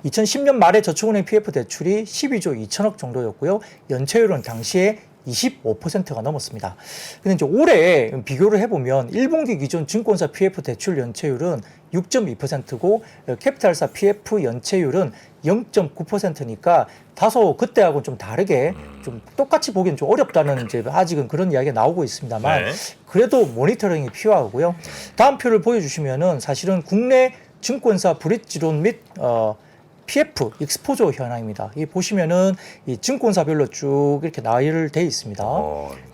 C: 2010년 말에 저축은행 PF 대출이 12조 2천억 정도였고요. 연체율은 당시에 25%가 넘었습니다. 근데 이제 올해 비교를 해보면 1분기 기준 증권사 PF 대출 연체율은 6.2%고 캐피탈사 PF 연체율은 0.9%니까 다소 그때하고 좀 다르게 좀 똑같이 보기엔 좀 어렵다는 이제 아직은 그런 이야기가 나오고 있습니다만
B: 네.
C: 그래도 모니터링이 필요하고요. 다음 표를 보여주시면은 사실은 국내 증권사 브릿지론 및 PF 익스포저 현황입니다. 이 보시면은 이 증권사별로 쭉 이렇게 나열을 돼 있습니다.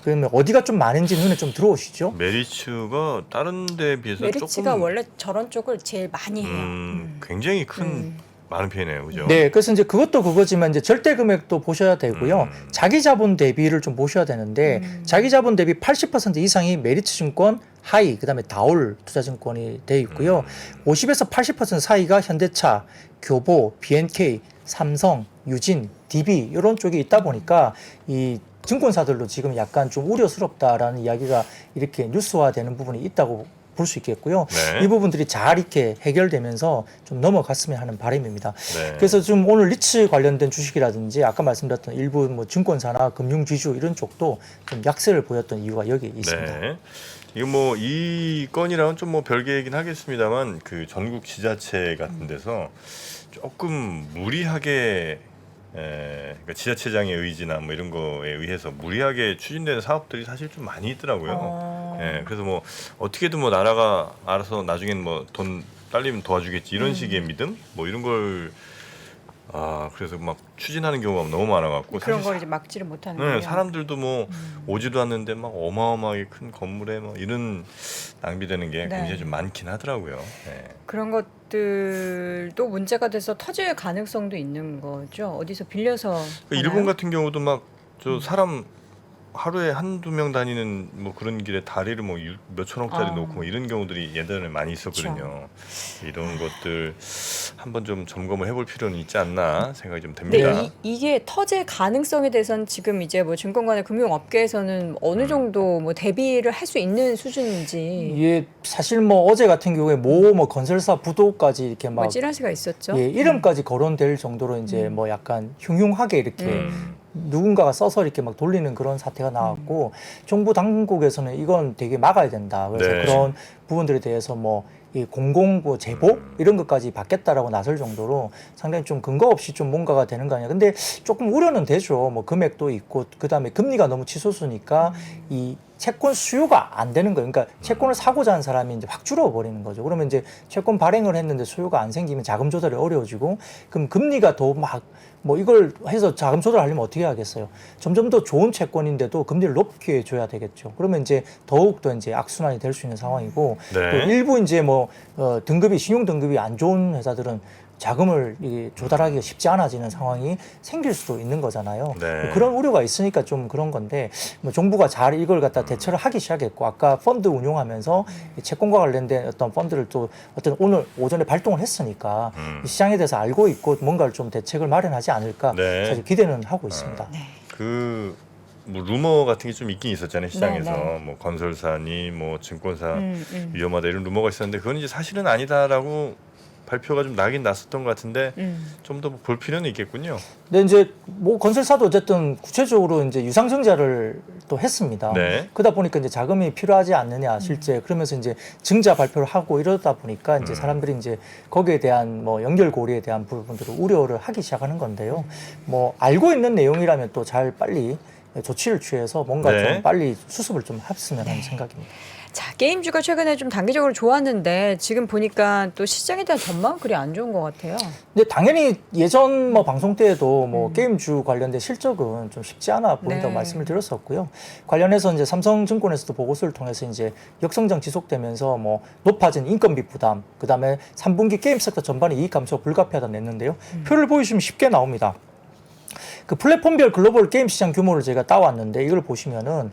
C: 그러면 어디가 좀 많은지 눈에 좀 들어오시죠?
B: 메리츠가 다른 데에 비해서
A: 메리츠가
B: 조금
A: 원래 저런 쪽을 제일 많이 해요.
B: 굉장히 큰 많은 편이네요, 그죠?
C: 네, 그래서 이제 그것도 그거지만 이제 절대 금액도 보셔야 되고요. 자기 자본 대비를 좀 보셔야 되는데 자기 자본 대비 80% 이상이 메리츠 증권, 하이, 그다음에 다올 투자증권이 돼 있고요. 50에서 80% 사이가 현대차, 교보, B&K, 삼성, 유진, DB 이런 쪽이 있다 보니까 이 증권사들도 지금 약간 좀 우려스럽다라는 이야기가 이렇게 뉴스화되는 부분이 있다고 볼 수 있겠고요.
B: 네.
C: 이 부분들이 잘 이렇게 해결되면서 좀 넘어갔으면 하는 바람입니다.
B: 네.
C: 그래서 좀 오늘 리츠 관련된 주식이라든지 아까 말씀드렸던 일부 뭐 증권사나 금융지주 이런 쪽도 좀 약세를 보였던 이유가 여기 있습니다.
B: 네. 이거 뭐 이 건이랑은 좀 뭐 별개이긴 하겠습니다만 그 전국 지자체 같은 데서 조금 무리하게 그러니까 지자체장의 의지나 뭐 이런 거에 의해서 무리하게 추진되는 사업들이 사실 좀 많이 있더라고요. 그래서 뭐 어떻게든 뭐 나라가 알아서 나중엔 뭐 돈 딸리면 도와주겠지 이런 식의 믿음 뭐 이런 걸 그래서 막 추진하는 경우가 너무 많아갖고
A: 그런
B: 사실
A: 걸 이제 막지를 못하는
B: 네,
A: 거예요.
B: 사람들도 뭐 오지도 않는데 막 어마어마하게 큰 건물에 뭐 이런 낭비되는 게
A: 네.
B: 굉장히 좀 많긴 하더라고요. 네.
A: 그런 것들도 문제가 돼서 터질 가능성도 있는 거죠. 어디서 빌려서
B: 그 일본 같은 경우도 막 저 사람 하루에 한두 명 다니는 뭐 그런 길에 다리를 뭐 몇천억짜리 놓고 뭐 이런 경우들이 예전에 많이 있었거든요. 이런 것들 한번 좀 점검을 해볼 필요는 있지 않나 생각이 좀 됩니다.
A: 근데 이게 터질 가능성에 대해서는 지금 이제 뭐 증권가나 금융업계에서는 어느 정도 뭐 대비를 할 수 있는 수준인지
C: 예, 사실 뭐 어제 같은 경우에 뭐 건설사 부도까지 이렇게 막
A: 뭐 찌라시가 있었죠.
C: 예, 이름까지 거론될 정도로 이제 뭐 약간 흉흉하게 이렇게 누군가가 써서 이렇게 막 돌리는 그런 사태가 나왔고 정부 당국에서는 이건 되게 막아야 된다. 그래서
B: 네.
C: 그런 부분들에 대해서 뭐 이 공공 뭐 제보 이런 것까지 받겠다라고 나설 정도로 상당히 좀 근거 없이 좀 뭔가가 되는 거 아니야. 근데 조금 우려는 되죠. 뭐 금액도 있고 그다음에 금리가 너무 치솟으니까 이 채권 수요가 안 되는 거예요. 그러니까 채권을 사고자 하는 사람이 이제 확 줄어버리는 거죠. 그러면 이제 채권 발행을 했는데 수요가 안 생기면 자금 조달이 어려워지고 그럼 금리가 더 막 뭐 이걸 해서 자금 조달하려면 어떻게 하겠어요? 점점 더 좋은 채권인데도 금리를 높게 줘야 되겠죠. 그러면 이제 더욱 더 이제 악순환이 될 수 있는 상황이고
B: 네.
C: 또 일부 이제 뭐 등급이 신용 등급이 안 좋은 회사들은 자금을 조달하기가 쉽지 않아지는 상황이 생길 수도 있는 거잖아요.
B: 네.
C: 그런 우려가 있으니까 좀 그런 건데 뭐 정부가 잘 이걸 갖다 대처를 하기 시작했고 아까 펀드 운용하면서 이 채권과 관련된 어떤 펀드를 또 어떤 오늘 오전에 발동을 했으니까 이 시장에 대해서 알고 있고 뭔가를 좀 대책을 마련하지 않을까
B: 네.
C: 사실 기대는 하고 있습니다.
B: 그 뭐 루머 같은 게 좀 있긴 있었잖아요 시장에서
A: 네.
B: 뭐 건설사니 뭐 증권사 위험하다 이런 루머가 있었는데 그건 이제 사실은 아니다라고 발표가 좀 나긴 났었던 것 같은데 좀 더 볼 필요는 있겠군요.
C: 근데 이제 뭐 건설사도 어쨌든 구체적으로 이제 유상증자를 또 했습니다.
B: 네.
C: 그러다 보니까 이제 자금이 필요하지 않느냐 실제 그러면서 이제 증자 발표를 하고 이러다 보니까 이제 사람들이 이제 거기에 대한 뭐 연결고리에 대한 부분들을 우려를 하기 시작하는 건데요. 뭐 알고 있는 내용이라면 또 잘 빨리 조치를 취해서 뭔가
B: 네.
C: 좀 빨리 수습을 좀 했으면 하는 생각입니다.
A: 자, 게임주가 최근에 좀 단기적으로 좋았는데 지금 보니까 또 시장에 대한 전망은 그리 안 좋은 것 같아요.
C: 근데 당연히 예전 뭐 방송 때에도 뭐 게임주 관련된 실적은 좀 쉽지 않아 보인다고
A: 네.
C: 말씀을 드렸었고요. 관련해서 이제 삼성증권에서도 보고서를 통해서 이제 역성장 지속되면서 뭐 높아진 인건비 부담, 그다음에 3분기 게임 섹터 전반의 이익 감소 불가피하다 냈는데요. 표를 보여주시면 쉽게 나옵니다. 그 플랫폼별 글로벌 게임 시장 규모를 제가 따왔는데 이걸 보시면은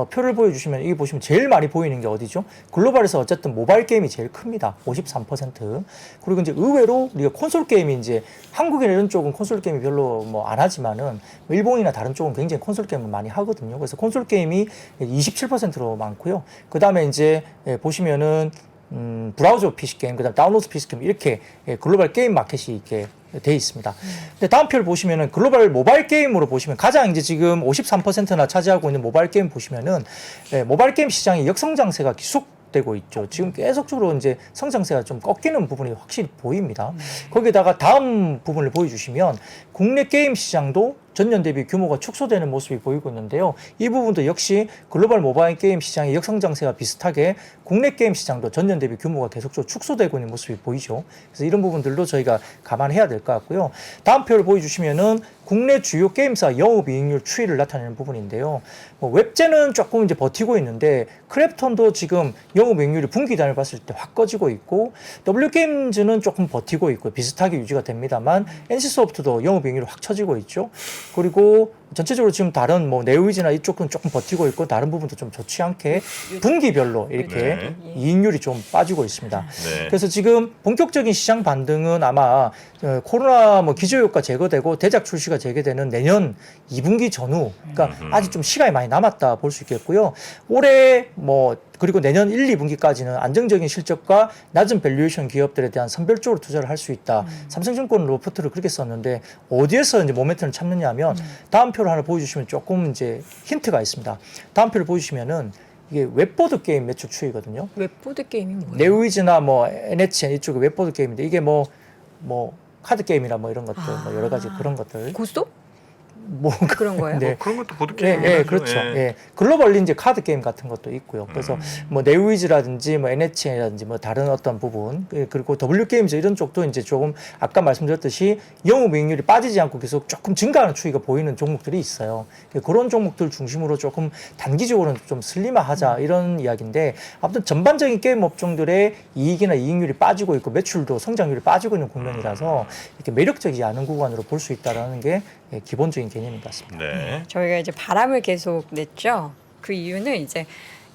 C: 표를 보여주시면 이게 보시면 제일 많이 보이는 게 어디죠? 글로벌에서 어쨌든 모바일 게임이 제일 큽니다. 53%. 그리고 이제 의외로 우리가 콘솔 게임이 이제 한국이나 이런 쪽은 콘솔 게임이 별로 뭐 안 하지만은 일본이나 다른 쪽은 굉장히 콘솔 게임을 많이 하거든요. 그래서 콘솔 게임이 27%로 많고요. 그 다음에 이제 보시면은 브라우저 PC 게임, 그다음 다운로드 PC 게임 이렇게 글로벌 게임 마켓이 이렇게 돼 있습니다. 근데 다음 표를 보시면은 글로벌 모바일 게임으로 보시면 가장 이제 지금 53%나 차지하고 있는 모바일 게임 보시면은 모바일 게임 시장의 역성장세가 계속되고 있죠. 지금 계속적으로 이제 성장세가 좀 꺾이는 부분이 확실히 보입니다. 거기다가 다음 부분을 보여주시면 국내 게임 시장도 전년 대비 규모가 축소되는 모습이 보이고 있는데요. 이 부분도 역시 글로벌 모바일 게임 시장의 역성장세와 비슷하게 국내 게임 시장도 전년 대비 규모가 계속적으로 축소되고 있는 모습이 보이죠. 그래서 이런 부분들도 저희가 감안해야 될 것 같고요. 다음 표를 보여주시면은 국내 주요 게임사 영업이익률 추이를 나타내는 부분인데요. 뭐 웹제는 조금 이제 버티고 있는데 크래프톤도 지금 영업이익률이 분기 단위를 봤을 때 확 꺼지고 있고 W게임즈는 조금 버티고 있고 비슷하게 유지가 됩니다만 NC소프트도 영업이익률이 확 처지고 있죠. 그리고 전체적으로 지금 다른 뭐 네오이즈나 이쪽은 조금 버티고 있고 다른 부분도 좀 좋지 않게 분기별로 이렇게 이익률이 좀 빠지고 있습니다.
B: 네.
C: 그래서 지금 본격적인 시장 반등은 아마 코로나 뭐 기저효과 제거되고 대작 출시가 재개되는 내년 2분기 전후, 그러니까 아직 좀 시간이 많이 남았다 볼 수 있겠고요. 올해 뭐 그리고 내년 1, 2분기까지는 안정적인 실적과 낮은 밸류에이션 기업들에 대한 선별적으로 투자를 할 수 있다. 삼성증권 로프트를 그렇게 썼는데 어디에서 이제 모멘텀을 찾느냐면 다음 표를 하나 보여주시면 조금 이제 힌트가 있습니다. 다음 표를 보여주시면은 이게 웹보드 게임 매출 추이거든요.
A: 웹보드 게임이 뭐예요?
C: 네오이즈나 뭐 NHN 이쪽의 웹보드 게임인데 이게 뭐 카드 게임이나 뭐 이런 것들 뭐 여러 가지 그런 것들
A: 고스톱?
C: 뭐
A: 그런 거예요?
C: 네.
B: 그런 것도 보드
C: 예,
B: 게임.
C: 예, 그렇죠. 예. 글로벌리 이제 카드 게임 같은 것도 있고요. 그래서 뭐 네오이즈라든지 뭐 NHN이라든지 뭐 다른 어떤 부분 그리고 W게임즈 이런 쪽도 이제 조금 아까 말씀드렸듯이 영업이익률이 빠지지 않고 계속 조금 증가하는 추이가 보이는 종목들이 있어요. 그런 종목들 중심으로 조금 단기적으로는 좀 슬림화하자 이런 이야기인데 아무튼 전반적인 게임 업종들의 이익이나 이익률이 빠지고 있고 매출도 성장률이 빠지고 있는 국면이라서 이렇게 매력적이지 않은 구간으로 볼 수 있다라는 게 기본적인 개념인 것 같습니다.
B: 네.
A: 저희가 이제 바람을 계속 냈죠. 그 이유는 이제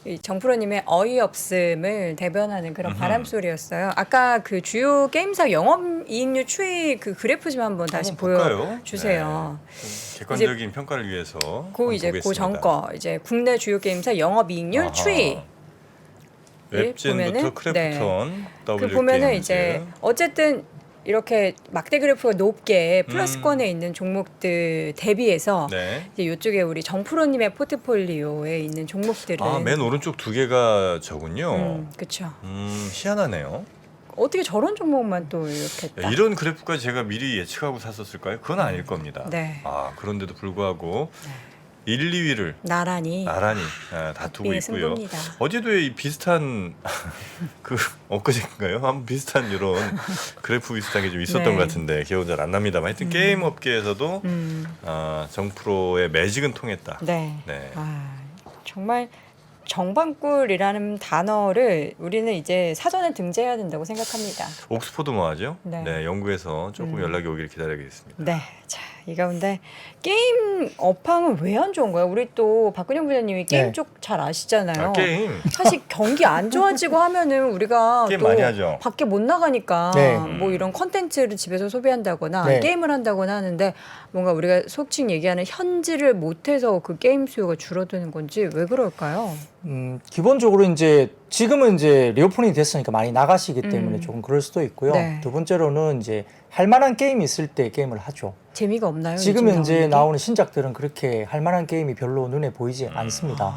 A: 이 정프로님의 어이없음을 대변하는 그런 바람 소리였어요. 아까 그 주요 게임사 영업이익률 추이 그 그래프 좀 한번 다시
B: 한번 볼까요?
A: 보여주세요.
B: 좀 객관적인 평가를 위해서
A: 이제
B: 보겠습니다.
A: 그 전거 이제 국내 주요 게임사 영업이익률
B: 아하.
A: 추이.
B: 웹진부터
A: 보면은,
B: 크래프톤,
A: 그
B: W
A: 보면은
B: 게임즈.
A: 이제 어쨌든 이렇게 막대 그래프가 높게 플러스권에 있는 종목들 대비해서
B: 네.
A: 이제 이쪽에 우리 정프로님의 포트폴리오에 있는 종목들은
B: 맨 오른쪽 두 개가 저군요.
A: 그렇죠.
B: 희한하네요.
A: 어떻게 저런 종목만 또 이렇게 딱.
B: 이런 그래프까지 제가 미리 예측하고 샀었을까요? 그건 아닐 겁니다.
A: 네.
B: 그런데도 불구하고 1, 2위를
A: 나란히
B: 나란히 다투고
A: 빅
B: 있고요.
A: 승부입니다.
B: 어제도 이 비슷한 그 엊그제인가요? 한번 비슷한 이런 그래프 비슷하게 좀 있었던
A: 네.
B: 것 같은데 기억은 잘 안 납니다만 하여튼 게임 업계에서도 정프로의 매직은 통했다.
A: 네.
B: 네.
A: 정말 정방꿀이라는 단어를 우리는 이제 사전에 등재해야 된다고 생각합니다.
B: 옥스퍼드 뭐하죠?
A: 네.
B: 영국에서 조금 연락이 오길 기다리겠습니다.
A: 네. 자, 이 가운데 게임 업황은 왜 안 좋은 거야? 우리 또 박근영 부장님이 게임
C: 네.
A: 쪽 잘 아시잖아요.
B: 게임
A: 사실 경기 안 좋아지고 하면은 우리가
B: 게임
A: 또
B: 많이 하죠.
A: 밖에 못 나가니까
C: 네.
A: 뭐 이런 컨텐츠를 집에서 소비한다거나
C: 네.
A: 게임을 한다거나 하는데 뭔가 우리가 속칭 얘기하는 현질을 못해서 그 게임 수요가 줄어드는 건지 왜 그럴까요?
C: 기본적으로 이제 지금은 이제 리오프닝이 됐으니까 많이 나가시기 때문에 조금 그럴 수도 있고요.
A: 네.
C: 두 번째로는 이제 할 만한 게임이 있을 때 게임을 하죠.
A: 재미가 없나요?
C: 지금
A: 요즘
C: 이제
A: 게?
C: 나오는 신작들은 그렇게 할 만한 게임이 별로 눈에 보이지 않습니다.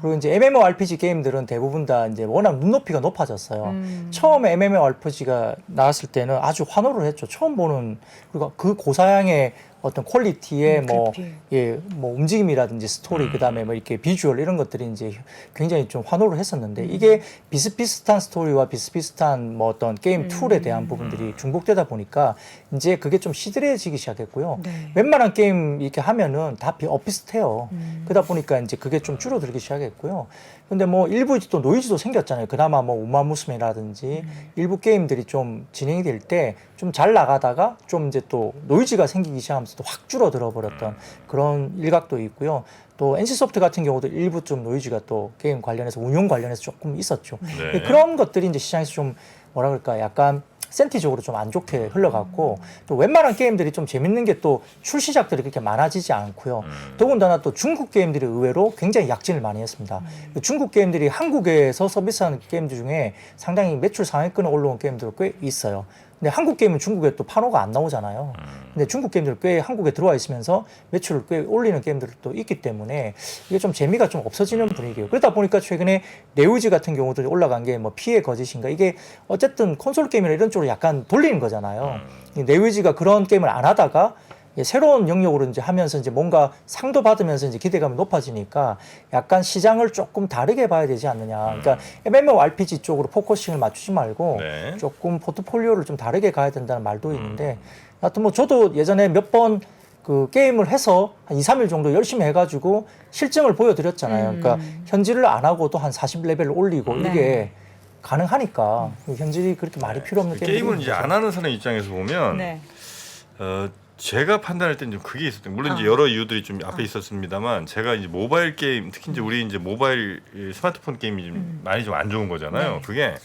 C: 그리고 이제 MMORPG 게임들은 대부분 다 이제 워낙 눈높이가 높아졌어요. 처음에 MMORPG가 나왔을 때는 아주 환호를 했죠. 처음 보는 그리고 그 고사양의 어떤 퀄리티의 뭐 움직임이라든지 스토리 그다음에 뭐 이렇게 비주얼 이런 것들이 이제 굉장히 좀 환호를 했었는데 이게 비슷비슷한 스토리와 비슷비슷한 뭐 어떤 게임 툴에 대한 부분들이 중복되다 보니까 이제 그게 좀 시들해지기 시작했고요.
A: 네.
C: 웬만한 게임 이렇게 하면은 다 비슷해요. 그러다 보니까 이제 그게 좀 줄어들기 시작했고요. 근데 뭐 일부 또 노이즈도 생겼잖아요. 그나마 뭐 우마무스메라든지 일부 게임들이 좀 진행이 될 때 좀 잘 나가다가 좀 이제 또 노이즈가 생기기 시작하면서 또 확 줄어들어 버렸던 그런 일각도 있고요. 또 NC소프트 같은 경우도 일부 좀 노이즈가 또 게임 관련해서 운용 관련해서 조금 있었죠.
B: 네.
C: 그런 것들이 이제 시장에서 좀 뭐라 그럴까 약간 센티적으로 좀 안 좋게 흘러갔고 또 웬만한 게임들이 좀 재밌는 게 또 출시작들이 그렇게 많아지지 않고요. 더군다나 또 중국 게임들이 의외로 굉장히 약진을 많이 했습니다. 그 중국 게임들이 한국에서 서비스하는 게임들 중에 상당히 매출 상위권에 올라온 게임들 꽤 있어요. 근데 한국 게임은 중국에 또 판호가 안 나오잖아요. 근데 중국 게임들 꽤 한국에 들어와 있으면서 매출을 꽤 올리는 게임들도 있기 때문에 이게 좀 재미가 좀 없어지는 분위기예요. 그러다 보니까 최근에 네오지 같은 경우도 올라간 게 뭐 피해 거짓인가 이게 어쨌든 콘솔 게임이나 이런 쪽으로 약간 돌리는 거잖아요. 이 네오지가 그런 게임을 안 하다가 새로운 영역으로 이제 하면서 이제 뭔가 상도 받으면서 이제 기대감이 높아지니까 약간 시장을 조금 다르게 봐야 되지 않느냐. 그러니까 MMORPG 쪽으로 포커싱을 맞추지 말고
B: 네.
C: 조금 포트폴리오를 좀 다르게 가야 된다는 말도 있는데 하여튼 뭐 저도 예전에 몇 번 그 게임을 해서 한 2, 3일 정도 열심히 해가지고 실증을 보여드렸잖아요. 그러니까 현질을 안 하고도 한 40레벨을 올리고
A: 네.
C: 이게 가능하니까 현질이 그렇게 말이 필요 없는
B: 게임을 이제 안 하는 사람 입장에서 보면
A: 네.
B: 제가 판단할 때는 좀 그게 있었던 물론 이제 여러 이유들이 좀 앞에 있었습니다만 제가 이제 모바일 게임 특히 이제 우리 이제 모바일 스마트폰 게임이 좀 많이 좀 안 좋은 거잖아요.
A: 네.
B: 그게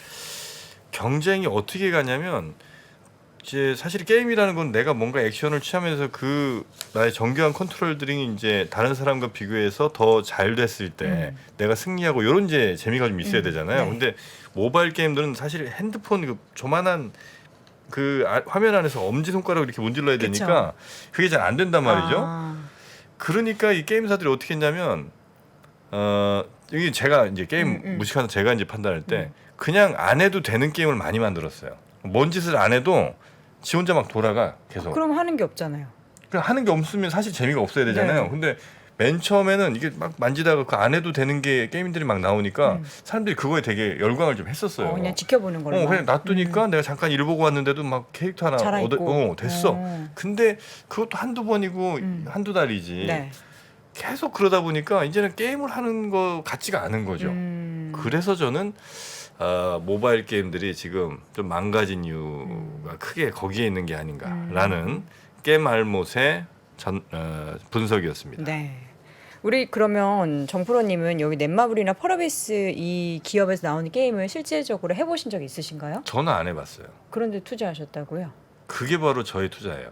B: 경쟁이 어떻게 가냐면 이제 사실 게임이라는 건 내가 뭔가 액션을 취하면서 그 나의 정교한 컨트롤들이 이제 다른 사람과 비교해서 더 잘 됐을 때 내가 승리하고 이런 이제 재미가 좀 있어야 되잖아요.
A: 네.
B: 근데 모바일 게임들은 사실 핸드폰 그 조만한 그 화면 안에서 엄지 손가락을 이렇게 문질러야 되니까 그게 잘 안 된단 말이죠. 그러니까 이 게임사들이 어떻게 했냐면 이게 제가 이제 게임 무식한 제가 이제 판단할 때 그냥 안 해도 되는 게임을 많이 만들었어요. 뭔 짓을 안 해도 지 혼자 막 돌아가 계속.
A: 그럼 하는 게 없잖아요.
B: 그냥 하는 게 없으면 사실 재미가 없어야 되잖아요.
A: 네.
B: 근데 맨 처음에는 이게 막 만지다가 그 안 해도 되는 게 게임들이 막 나오니까 사람들이 그거에 되게 열광을 좀 했었어요.
A: 그냥 지켜보는 걸로.
B: 그냥 놔두니까 내가 잠깐 일 보고 왔는데도 막 캐릭터 하나
A: 자라있고.
B: 됐어. 근데 그것도 한두 번이고 한두 달이지.
A: 네.
B: 계속 그러다 보니까 이제는 게임을 하는 거 같지가 않은 거죠. 그래서 저는 모바일 게임들이 지금 좀 망가진 이유가 크게 거기에 있는 게 아닌가라는 깨말못의 분석이었습니다.
A: 네. 우리 그러면 정프로님은 여기 넷마블이나 펄어비스 이 기업에서 나오는 게임을 실질적으로 해보신 적 있으신가요?
B: 저는 안 해봤어요.
A: 그런데 투자하셨다고요?
B: 그게 바로 저의 투자예요.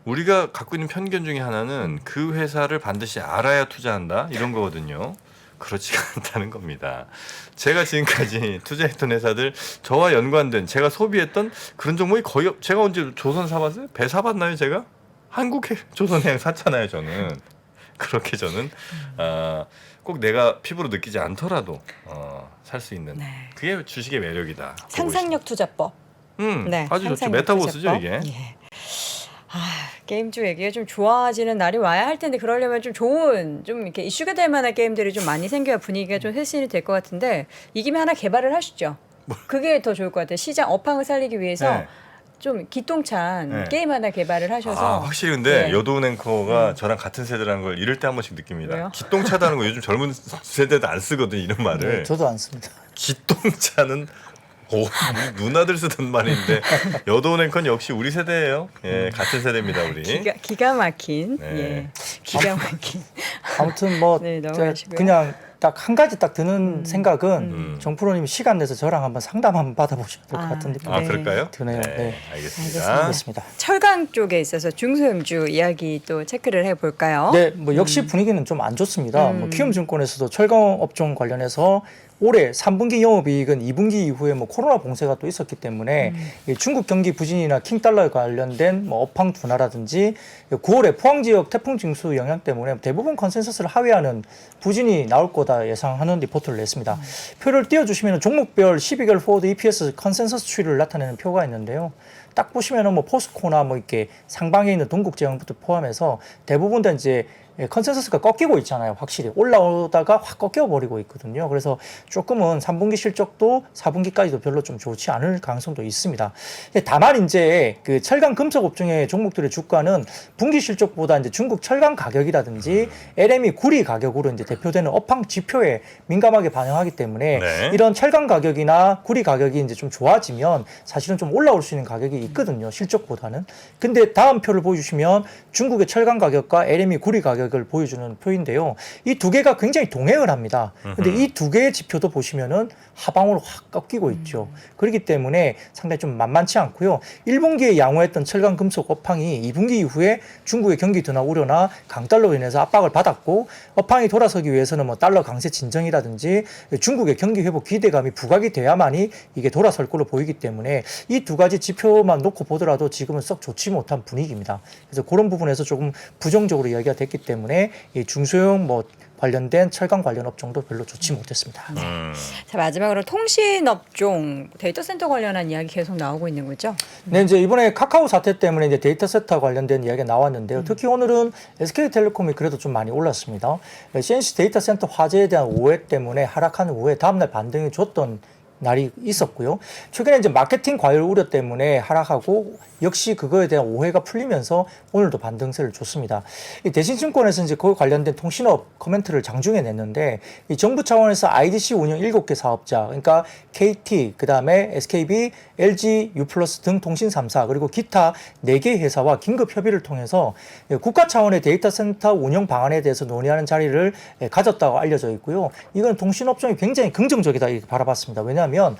B: 우리가 갖고 있는 편견 중에 하나는 그 회사를 반드시 알아야 투자한다 이런 거거든요. 그렇지가 않다는 겁니다. 제가 지금까지 투자했던 회사들 저와 연관된 제가 소비했던 그런 종목이 거의 제가 언제 조선 사봤어요? 배 사봤나요 제가? 한국 조선해양 샀잖아요 저는. 그렇게 저는 꼭 내가 피부로 느끼지 않더라도 살 수 있는
A: 네.
B: 그게 주식의 매력이다. 보고
A: 상상력 투자법. 네,
B: 아주 좋죠.
A: 상상력
B: 메타버스죠
A: 투자법.
B: 이게.
A: 예. 게임주 얘기가 좀 좋아지는 날이 와야 할 텐데 그러려면 좀 좋은 좀 이렇게 이슈가 될 만한 게임들이 좀 많이 생겨야 분위기가 좀 쇄신이 될 것 같은데 이 김에 하나 개발을 하시죠. 그게 더 좋을 것 같아요. 시장 업황을 살리기 위해서
B: 네.
A: 좀 기똥찬
B: 네.
A: 게임 하나 개발을 하셔서
B: 확실히 근데
A: 네.
B: 여도은 앵커가 저랑 같은 세대라는 걸 이럴 때 한 번씩 느낍니다.
A: 왜요?
B: 기똥차다는 거 요즘 젊은 세대도 안 쓰거든요 이런 말을.
C: 네, 저도 안 씁니다.
B: 기똥차는 우리 누나들 쓰던 말인데 여도은 앵커는 역시 우리 세대예요. 예, 같은 세대입니다 우리.
A: 기가 막힌
B: 네.
A: 예 기가 막힌
C: 아무튼 뭐
A: 네,
C: 제가
A: 넘어가시고요.
C: 그냥 딱 한 가지 딱 드는 생각은 정프로님이 시간 내서 저랑 한번 상담 한번 받아보셔야 될 것 같은 느낌이
B: 아
A: 네.
B: 그럴까요?
C: 드네요. 네.
B: 알겠습니다.
C: 알겠습니다.
A: 철강 쪽에 있어서 중소형주 이야기 또 체크를 해볼까요?
C: 네, 뭐 역시 분위기는 좀 안 좋습니다. 뭐 키움증권에서도 철강 업종 관련해서 올해 3분기 영업이익은 2분기 이후에 뭐 코로나 봉쇄가 또 있었기 때문에 이 중국 경기 부진이나 킹달러에 관련된 뭐 업황 둔화라든지 9월에 포항 지역 태풍 징수 영향 때문에 대부분 컨센서스를 하회하는 부진이 나올 거다 예상하는 리포트를 냈습니다. 표를 띄워주시면 종목별 12개월 포워드 EPS 컨센서스 추이를 나타내는 표가 있는데요. 딱 보시면은 뭐 포스코나 뭐 이렇게 상방에 있는 동국제약부터 포함해서 대부분 다 이제 컨센서스가 꺾이고 있잖아요. 확실히 올라오다가 확 꺾여버리고 있거든요. 그래서 조금은 3분기 실적도 4분기까지도 별로 좀 좋지 않을 가능성도 있습니다. 다만 이제 그 철강 금속 업종의 종목들의 주가는 분기 실적보다 이제 중국 철강 가격이라든지 LME 구리 가격으로 이제 대표되는 업황 지표에 민감하게 반영하기 때문에
B: 네.
C: 이런 철강 가격이나 구리 가격이 이제 좀 좋아지면 사실은 좀 올라올 수 있는 가격이 있거든요. 실적보다는. 근데 다음 표를 보여주시면 중국의 철강 가격과 LME 구리 가격을 보여주는 표인데요. 이 두 개가 굉장히 동행을 합니다. 근데 이 두 개의 지표도 보시면은 하방으로 확 꺾이고 있죠. 그렇기 때문에 상당히 좀 만만치 않고요. 1분기에 양호했던 철강 금속 업황이 2분기 이후에 중국의 경기 둔화 우려나 강달러로 인해서 압박을 받았고 업황이 돌아서기 위해서는 뭐 달러 강세 진정이라든지 중국의 경기 회복 기대감이 부각이 돼야만이 이게 돌아설 걸로 보이기 때문에 이 두 가지 지표만 놓고 보더라도 지금은 썩 좋지 못한 분위기입니다. 그래서 그런 부분에서 조금 부정적으로 이야기가 됐기 때문에 이 중소형 뭐 관련된 철강 관련 업종도 별로 좋지 못했습니다.
A: 자, 마지막으로 통신업종 데이터 센터 관련한 이야기 계속 나오고 있는 거죠?
C: 네, 이제 이번에 카카오 사태 때문에 이제 데이터 센터 관련된 이야기가 나왔는데요. 특히 오늘은 SK텔레콤이 그래도 좀 많이 올랐습니다. CNC 데이터 센터 화재에 대한 오해 때문에 하락한 후에 다음날 반등이 줬던 날이 있었고요. 최근에 이제 마케팅 과열 우려 때문에 하락하고 역시 그거에 대한 오해가 풀리면서 오늘도 반등세를 줬습니다. 이 대신증권에서 이제 그와 관련된 통신업 코멘트를 장중에 냈는데 이 정부 차원에서 IDC 운영 7개 사업자, 그러니까 KT, 그 다음에 SKB, LG, U+ 등 통신 3사 그리고 기타 4개 회사와 긴급 협의를 통해서 국가 차원의 데이터 센터 운영 방안에 대해서 논의하는 자리를 가졌다고 알려져 있고요. 이건 통신업종이 굉장히 긍정적이다 이렇게 바라봤습니다. 왜냐하면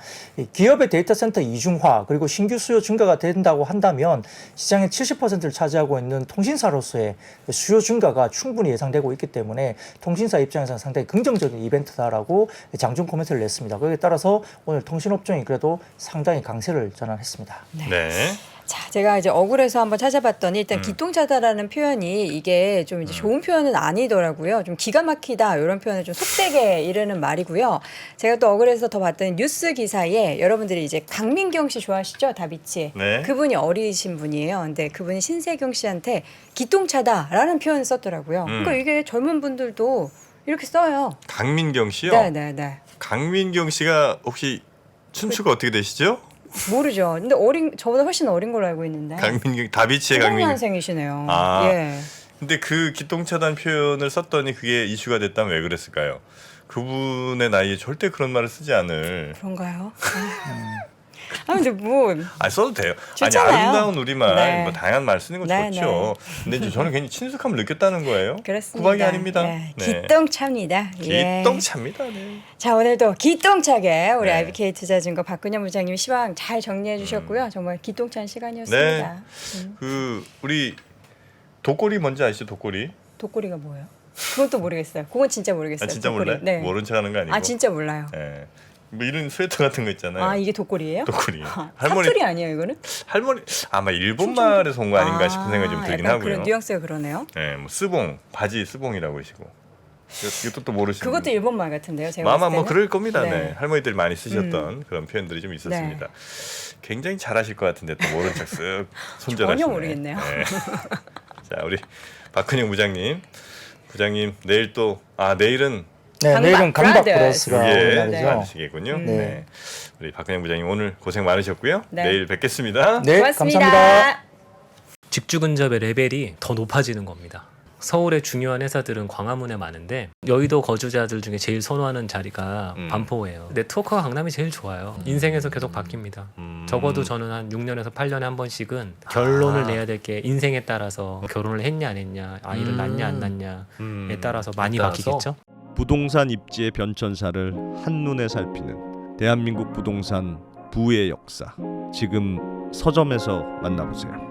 C: 기업의 데이터 센터 이중화 그리고 신규 수요 증가가 된다고 한다면 시장의 70%를 차지하고 있는 통신사로서의 수요 증가가 충분히 예상되고 있기 때문에 통신사 입장에서는 상당히 긍정적인 이벤트다라고 장중 코멘트를 냈습니다. 거기에 따라서 오늘 통신업종이 그래도 상당히 강세를 전환했습니다.
B: 네.
A: 자, 제가 이제 억울해서 한번 찾아봤더니 일단 기똥차다라는 표현이 이게 좀 이제 좋은 표현은 아니더라고요. 좀 기가 막히다 이런 표현을 좀 속되게 이르는 말이고요. 제가 또 억울해서 더 봤더니 뉴스 기사에 여러분들이 이제 강민경 씨 좋아하시죠? 다비치.
B: 네.
A: 그분이 어리신 분이에요. 근데 그분이 신세경 씨한테 기똥차다라는 표현을 썼더라고요. 그러니까 이게 젊은 분들도 이렇게 써요.
B: 강민경 씨요?
A: 네.
B: 강민경 씨가 혹시 춘추가 어떻게 되시죠?
A: 모르죠. 근데 저보다 훨씬 어린 걸로 알고 있는데.
B: 강민경 다비치의 강민경.
A: 90년생이시네요.
B: 아.
A: 예.
B: 근데 그 기똥차단 표현을 썼더니 그게 이슈가 됐다면 왜 그랬을까요? 그분의 나이에 절대 그런 말을 쓰지 않을.
A: 그런가요? 아 근데 뭐
B: 써도 돼요.
A: 좋잖아요.
B: 아니 아름다운 우리말
A: 네.
B: 뭐 다양한 말 쓰는 거
A: 네,
B: 좋죠. 근데 이제 저는 괜히 친숙함을 느꼈다는 거예요.
A: 그렇습니다.
B: 구박이 아닙니다.
A: 네.
B: 네.
A: 기똥차입니다. 예.
B: 기똥차입니다. 네.
A: 자 오늘도 기똥차게 우리
B: 네.
A: IBK 투자증권 박근영 부장님이 시황 잘 정리해 주셨고요. 정말 기똥찬 시간이었습니다.
B: 그 우리 독고리 뭔지 아시죠? 독고리?
A: 독고리가 뭐예요? 그건 또 모르겠어요. 그건 진짜 모르겠어요.
B: 진짜
A: 독고리.
B: 몰라요?
A: 네.
B: 모른 척하는 거 아니고.
A: 아 진짜 몰라요.
B: 예. 뭐 이런 스웨터 같은 거 있잖아요.
A: 아 이게 독고리예요?
B: 독고리.
A: 할머니 사투리 아니에요 이거는?
B: 할머니 아마 일본 말에서 온 거 아닌가 싶은 생각이 좀 들긴
A: 약간
B: 하고요.
A: 그런 뉘앙스가 그러네요.
B: 예, 뭐 스봉, 바지 스봉이라고 하시고. 이것도 또 모르시는.
A: 그것도
B: 분들.
A: 일본 말 같은데요. 제가
B: 아마
A: 봤을
B: 뭐
A: 때는?
B: 그럴 겁니다.
A: 네.
B: 네. 할머니들이 많이 쓰셨던 그런 표현들이 좀 있었습니다. 굉장히 잘하실 것 같은데 또 모른 척 쓱 손절하시네.
A: 전혀 모르겠네요.
B: 네. 자, 우리 박근영 부장님 내일 또 내일은
C: 네, 내일은 강박
A: 브라더스.
C: 브라더스가
B: 예,
C: 오는 날이죠.
B: 많으시겠군요. 네. 우리 박근영 부장님 오늘 고생 많으셨고요.
A: 네.
B: 내일 뵙겠습니다.
C: 네,
A: 고맙습니다.
C: 감사합니다.
D: 직주 근접의 레벨이 더 높아지는 겁니다. 서울의 중요한 회사들은 광화문에 많은데 여의도 거주자들 중에 제일 선호하는 자리가 반포예요. 네트워크가 강남이 제일 좋아요. 인생에서 계속 바뀝니다. 적어도 저는 한 6년에서 8년에 한 번씩은 결론을 내야 될 게 인생에 따라서 결혼을 했냐 안 했냐, 아이를 낳냐 안 낳냐에 따라서 많이 바뀌겠죠.
E: 부동산 입지의 변천사를 한눈에 살피는 대한민국 부동산 부의 역사. 지금 서점에서 만나보세요.